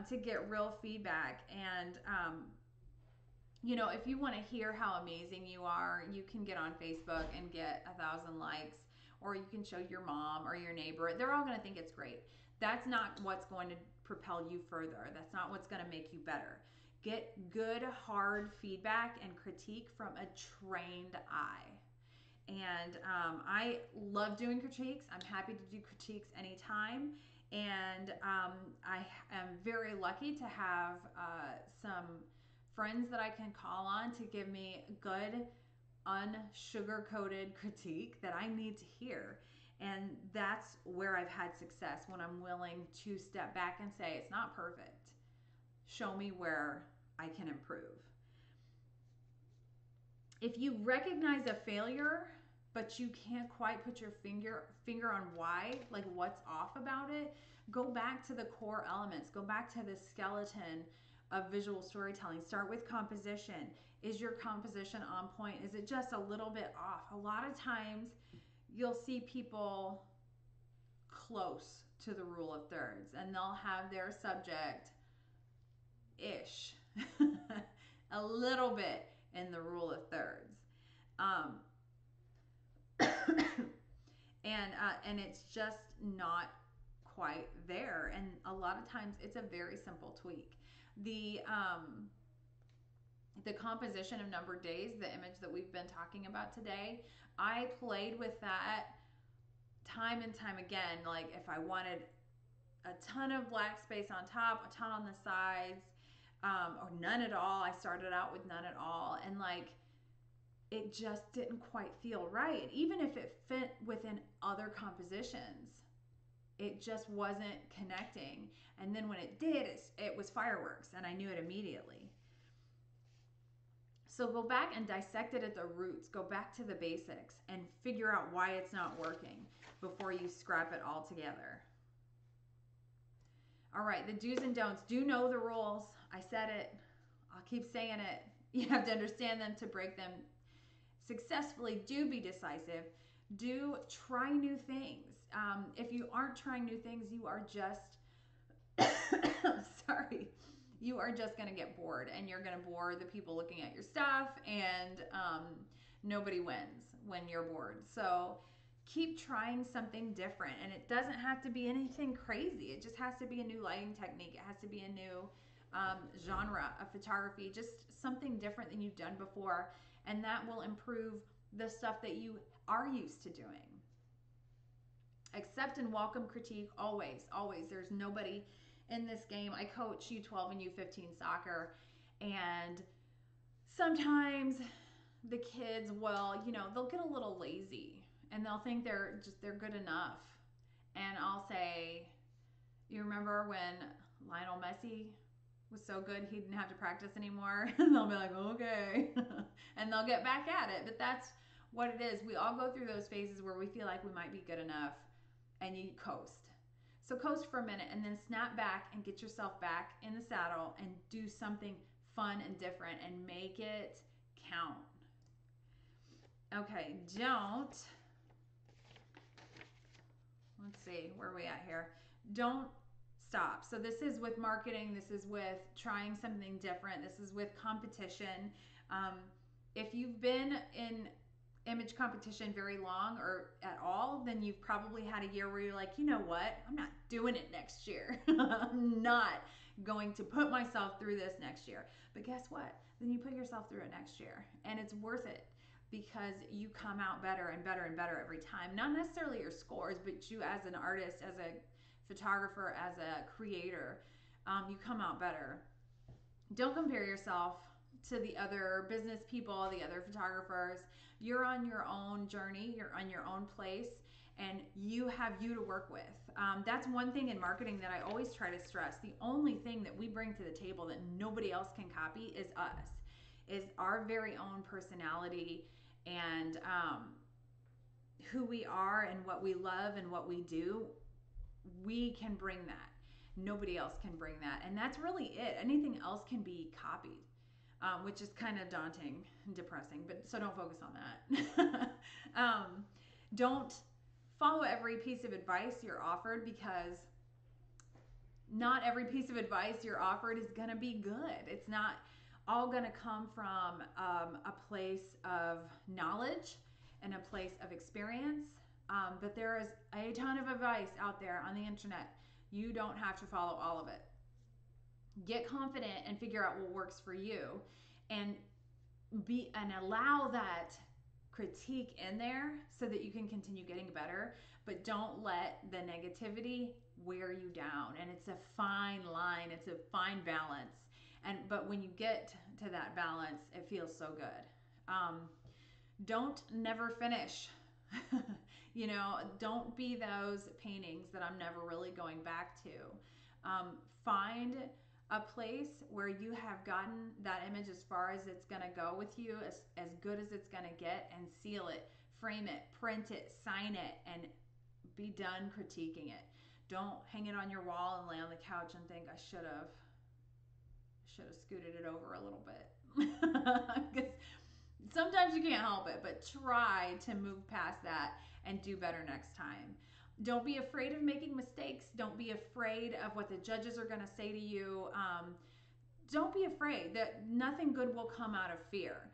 to get real feedback. And if you want to hear how amazing you are, you can get on Facebook and get 1,000 likes, or you can show your mom or your neighbor. They're all going to think it's great. That's not what's going to propel you further. That's not what's going to make you better. Get good, hard feedback and critique from a trained eye. And I love doing critiques. I'm happy to do critiques anytime. And I am very lucky to have some friends that I can call on to give me good, unsugar-coated critique that I need to hear. And that's where I've had success, when I'm willing to step back and say, it's not perfect. Show me where I can improve. If you recognize a failure, but you can't quite put your finger on why, like what's off about it, go back to the core elements. Go back to the skeleton of visual storytelling. Start with composition. Is your composition on point? Is it just a little bit off? A lot of times you'll see people close to the rule of thirds, and they'll have their subject ish a little bit in the rule of thirds. Um, and it's just not quite there. And a lot of times it's a very simple tweak. The composition of numbered days, the image that we've been talking about today, I played with that time and time again. Like if I wanted a ton of black space on top, a ton on the sides, or none at all. I started out with none at all, and like it just didn't quite feel right. Even if it fit within other compositions, it just wasn't connecting. And then when it did, it was fireworks, and I knew it immediately. So go back and dissect it at the roots. Go back to the basics and figure out why it's not working before you scrap it all together. All right, the do's and don'ts. Do know the rules. I said it. I'll keep saying it. You have to understand them to break them successfully. Do be decisive. Do try new things. If you aren't trying new things, you are just, sorry, you are just going to get bored, and you're going to bore the people looking at your stuff, and nobody wins when you're bored. So keep trying something different, and it doesn't have to be anything crazy. It just has to be a new lighting technique. It has to be a new genre of photography, just something different than you've done before, and that will improve the stuff that you are used to doing. Accept and welcome critique always, always. There's nobody in this game. I coach U12 and U15 soccer, and sometimes the kids will, they'll get a little lazy, and they'll think they're good enough. And I'll say, you remember when Lionel Messi was so good he didn't have to practice anymore? And they'll be like, okay. And they'll get back at it. But that's what it is. We all go through those phases where we feel like we might be good enough, and you coast. So coast for a minute and then snap back and get yourself back in the saddle and do something fun and different and make it count. Okay, don't. Let's see, where are we at here? Don't stop. So this is with marketing. This is with trying something different. This is with competition. If you've been in image competition very long or at all, then you've probably had a year where you're like, you know what? I'm not doing it next year. I'm not going to put myself through this next year. But guess what? Then you put yourself through it next year, and it's worth it, because you come out better and better and better every time. Not necessarily your scores, but you as an artist, as a photographer, as a creator, you come out better. Don't compare yourself to the other business people, the other photographers. You're on your own journey, you're on your own place, and you have you to work with. That's one thing in marketing that I always try to stress. The only thing that we bring to the table that nobody else can copy is us, is our very own personality and who we are and what we love and what we do. We can bring that. Nobody else can bring that. And that's really it. Anything else can be copied. Which is kind of daunting and depressing, but so don't focus on that. Don't follow every piece of advice you're offered, because not every piece of advice you're offered is going to be good. It's not all going to come from a place of knowledge and a place of experience, but there is a ton of advice out there on the internet. You don't have to follow all of it. Get confident and figure out what works for you, and allow that critique in there so that you can continue getting better, but don't let the negativity wear you down. And it's a fine line, it's a fine balance. But when you get to that balance, it feels so good. Don't never finish. Don't be those paintings that I'm never really going back to. Find a place where you have gotten that image as far as it's going to go with you, as good as it's going to get, and seal it, frame it, print it, sign it, and be done critiquing it. Don't hang it on your wall and lay on the couch and think, I should have scooted it over a little bit. Because sometimes you can't help it, but try to move past that and do better next time. Don't be afraid of making mistakes. Don't be afraid of what the judges are going to say to you. Don't be afraid that nothing good will come out of fear.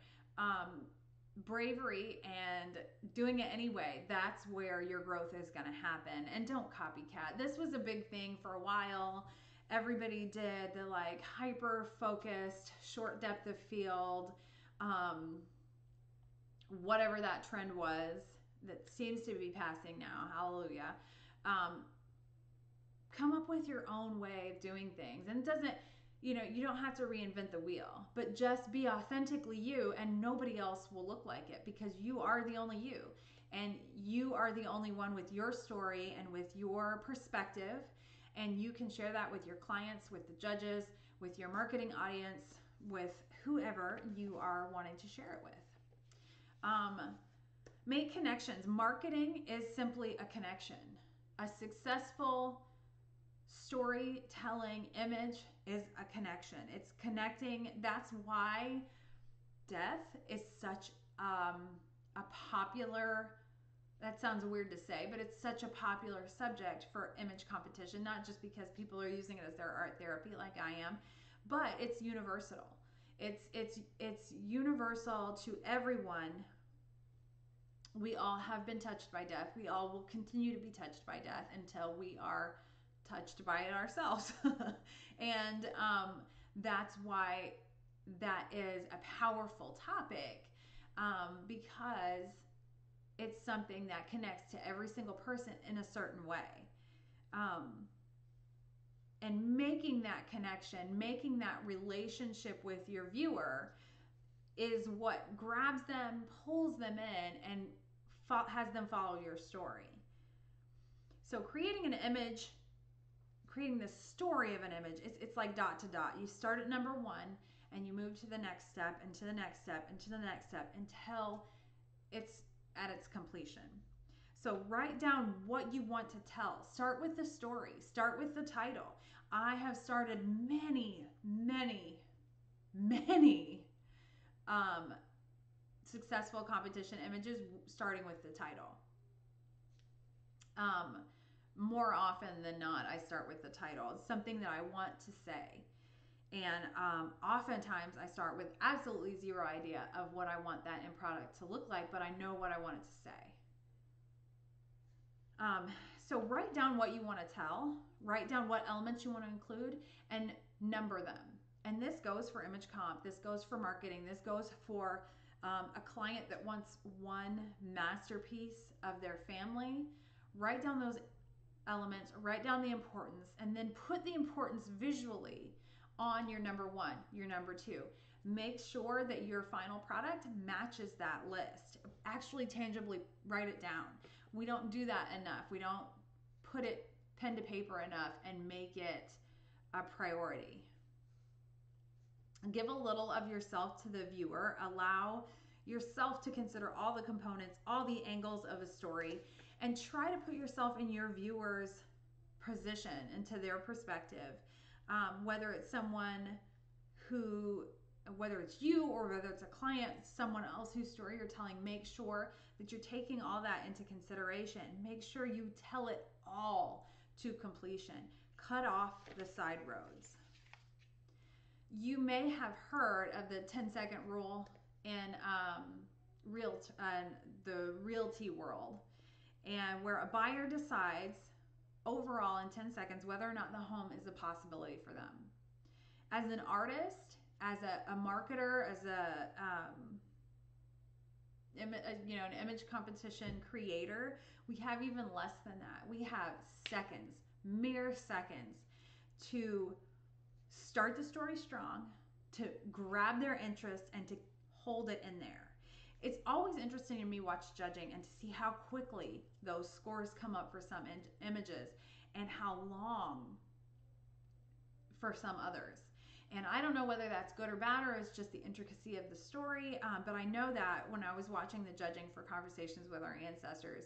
Bravery and doing it anyway, that's where your growth is going to happen. And don't copycat. This was a big thing for a while. Everybody did the like hyper focused, short depth of field, whatever that trend was that seems to be passing now. Hallelujah. Come up with your own way of doing things. And it doesn't, you don't have to reinvent the wheel, but just be authentically you, and nobody else will look like it, because you are the only you, and you are the only one with your story and with your perspective, and you can share that with your clients, with the judges, with your marketing audience, with whoever you are wanting to share it with. Make connections. Marketing is simply a connection. A successful storytelling image is a connection. It's connecting. That's why death is such a popular, that sounds weird to say, but it's such a popular subject for image competition, not just because people are using it as their art therapy like I am, but it's universal. It's universal to everyone. We all have been touched by death. We all will continue to be touched by death until we are touched by it ourselves. And that's why that is a powerful topic, because it's something that connects to every single person in a certain way. And making that connection, making that relationship with your viewer is what grabs them, pulls them in, and has them follow your story. So creating an image, creating the story of an image, it's like dot to dot. You start at number one and you move to the next step and to the next step and to the next step until it's at its completion. So write down what you want to tell. Start with the story. Start with the title. I have started many successful competition images starting with the title. More often than not, I start with the title. It's something that I want to say. And oftentimes I start with absolutely zero idea of what I want that end product to look like, but I know what I want it to say. So write down what you want to tell, write down what elements you want to include, and number them. And this goes for image comp, this goes for marketing, this goes for a client that wants one masterpiece of their family. Write down those elements, write down the importance, and then put the importance visually on your number one, your number two. Make sure that your final product matches that list. Actually tangibly write it down. We don't do that enough. We don't put it pen to paper enough and make it a priority. Give a little of yourself to the viewer. Allow yourself to consider all the components, all the angles of a story, and try to put yourself in your viewer's position, into their perspective. Whether it's someone who, whether it's you or whether it's a client, someone else whose story you're telling, make sure that you're taking all that into consideration. Make sure you tell it all to completion. Cut off the side roads. You may have heard of the 10-second rule in the realty world, and where a buyer decides overall in 10 seconds whether or not the home is a possibility for them. As an artist, as a marketer, as an image competition creator, we have even less than that. We have seconds, mere seconds, to start the story strong, to grab their interest, and to hold it in there. It's always interesting to me watch judging and to see how quickly those scores come up for some images and how long for some others. And I don't know whether that's good or bad, or it's just the intricacy of the story, but I know that when I was watching the judging for Conversations with Our Ancestors,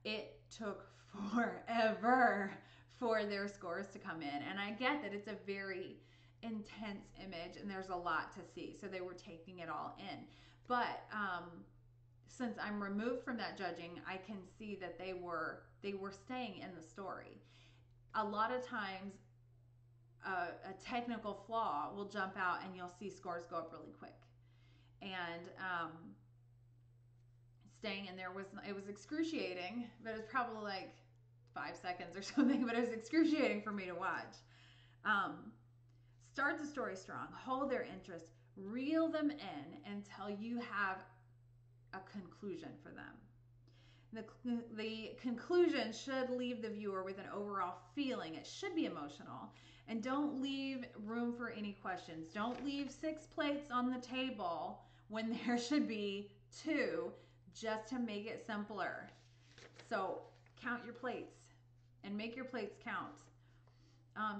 it took forever for their scores to come in. And I get that it's a very intense image and there's a lot to see, so they were taking it all in. But since I'm removed from that judging, I can see that they were were staying in the story. A lot of times a technical flaw will jump out and you'll see scores go up really quick. And staying in there was excruciating, but it was probably like 5 seconds or something, but it was excruciating for me to watch. Start the story strong, hold their interest, reel them in until you have a conclusion for them. The conclusion should leave the viewer with an overall feeling. It should be emotional. And don't leave room for any questions. Don't leave 6 plates on the table when there should be 2, just to make it simpler. So count your plates and make your plates count.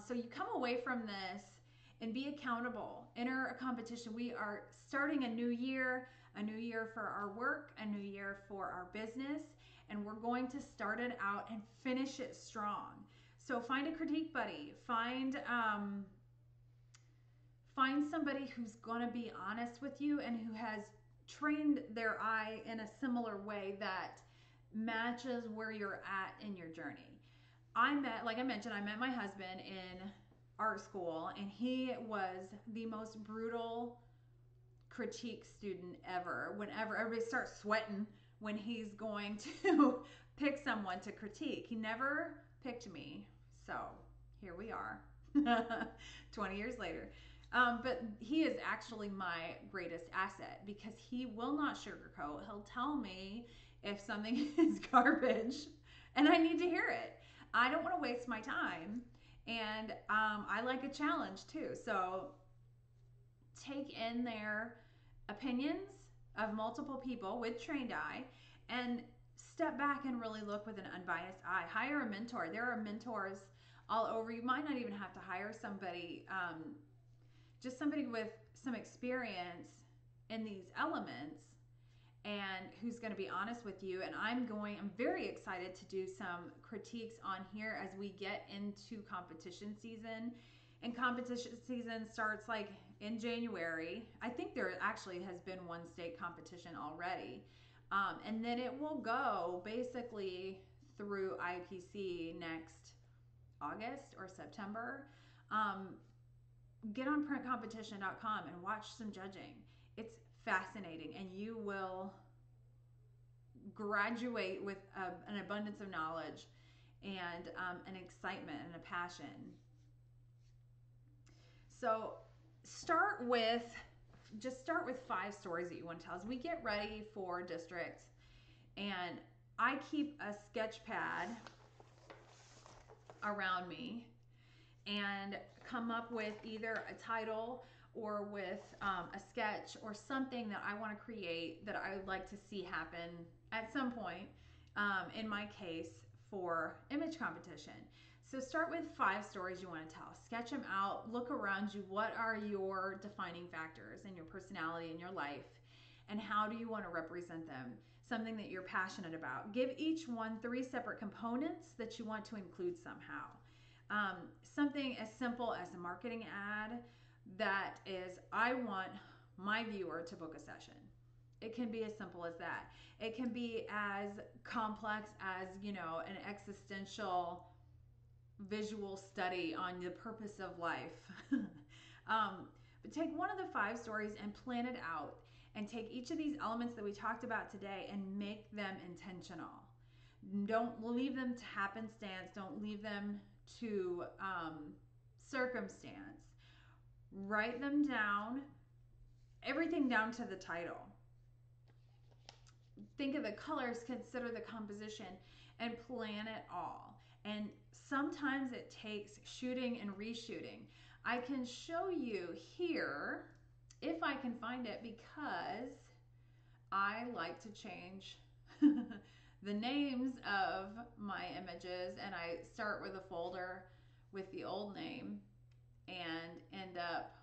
So you come away from this and be accountable. Enter a competition. We are starting a new year for our work, a new year for our business, and we're going to start it out and finish it strong. So find a critique buddy. Find somebody who's going to be honest with you and who has trained their eye in a similar way that matches where you're at in your journey. Like I mentioned, I met my husband in art school, and he was the most brutal critique student ever. Whenever everybody starts sweating when he's going to pick someone to critique, he never picked me. So here we are 20 years later. But he is actually my greatest asset because he will not sugarcoat. He'll tell me if something is garbage and I need to hear it. I don't want to waste my time, and I like a challenge too. So take in their opinions of multiple people with trained eye and step back and really look with an unbiased eye. Hire a mentor. There are mentors all over. You might not even have to hire somebody, just somebody with some experience in these elements and who's going to be honest with you. And I'm very excited to do some critiques on here as we get into competition season. And competition season starts like in January. I think there actually has been one state competition already. And then it will go basically through IPC next August or September. Get on printcompetition.com and watch some judging. It's fascinating, and you will graduate with an abundance of knowledge and an excitement and a passion. So start with 5 stories that you want to tell. As we get ready for district, and I keep a sketch pad around me and come up with either a title or with a sketch or something that I want to create that I would like to see happen at some point, in my case, for image competition. So start with 5 stories you want to tell. Sketch them out. Look around you. What are your defining factors in your personality and your life? And how do you want to represent them? Something that you're passionate about. Give each one 3 separate components that you want to include somehow. Something as simple as a marketing ad that is, I want my viewer to book a session. It can be as simple as that. It can be as complex as, an existential visual study on the purpose of life. But take one of the 5 stories and plan it out, and take each of these elements that we talked about today and make them intentional. Don't leave them to happenstance. Don't leave them to circumstance. Write them down, everything down to the title. Think of the colors, consider the composition, and plan it all. And sometimes it takes shooting and reshooting. I can show you here, if I can find it, because I like to change the names of my images, and I start with a folder with the old name and end up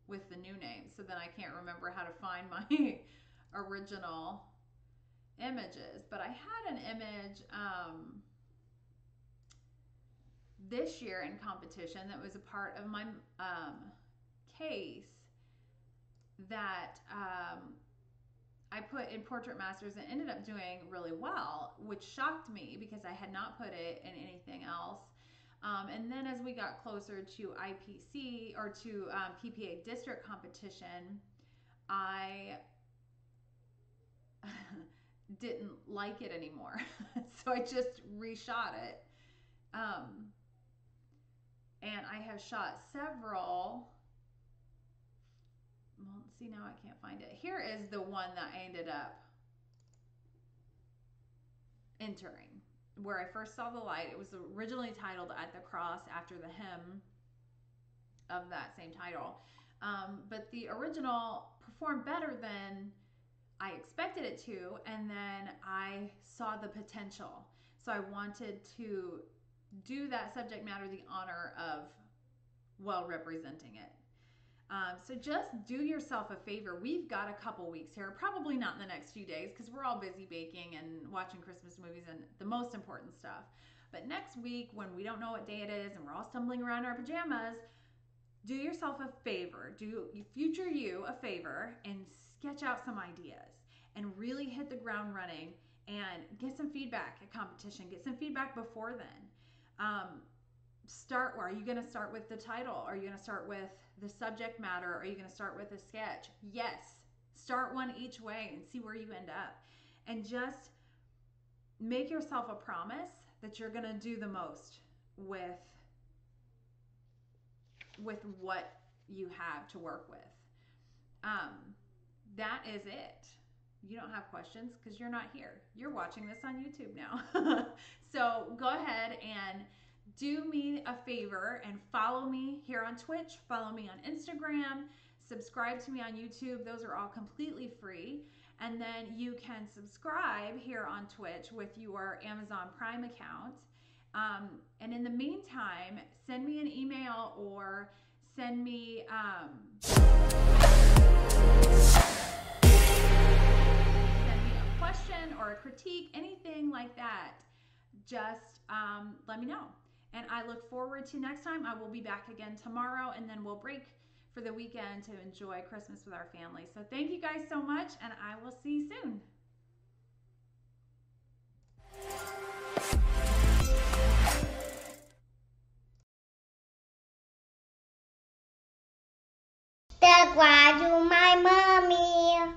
with the new name. So then I can't remember how to find my original images. But I had an image this year in competition that was a part of my case that I put in Portrait Masters and ended up doing really well, which shocked me because I had not put it in anything else. And then as we got closer to IPC or to PPA district competition, I didn't like it anymore. So I just reshot it. And I have shot several. Well, see, now I can't find it. Here is the one that I ended up entering, where I first saw the light. It was originally titled At the Cross, after the hymn of that same title. But the original performed better than I expected it to, and then I saw the potential. So I wanted to do that subject matter the honor of well representing it. So just do yourself a favor. We've got a couple weeks here, probably not in the next few days because we're all busy baking and watching Christmas movies and the most important stuff. But next week, when we don't know what day it is and we're all stumbling around in our pajamas, do yourself a favor. Do future you a favor and sketch out some ideas and really hit the ground running and get some feedback at competition. Get some feedback before then. Start where? Are you going to start with the title? Are you going to start with the subject matter? Are you going to start with a sketch? Yes. Start one each way and see where you end up. And just make yourself a promise that you're going to do the most with what you have to work with. That is it. You don't have questions because you're not here. You're watching this on YouTube now. So go ahead and do me a favor and follow me here on Twitch, follow me on Instagram, subscribe to me on YouTube. Those are all completely free. And then you can subscribe here on Twitch with your Amazon Prime account. And in the meantime, send me an email or send me a question or a critique, anything like that. Just let me know. And I look forward to next time. I will be back again tomorrow, and then we'll break for the weekend to enjoy Christmas with our family. So thank you guys so much, and I will see you soon. Subscribe to my mommy,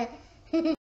please.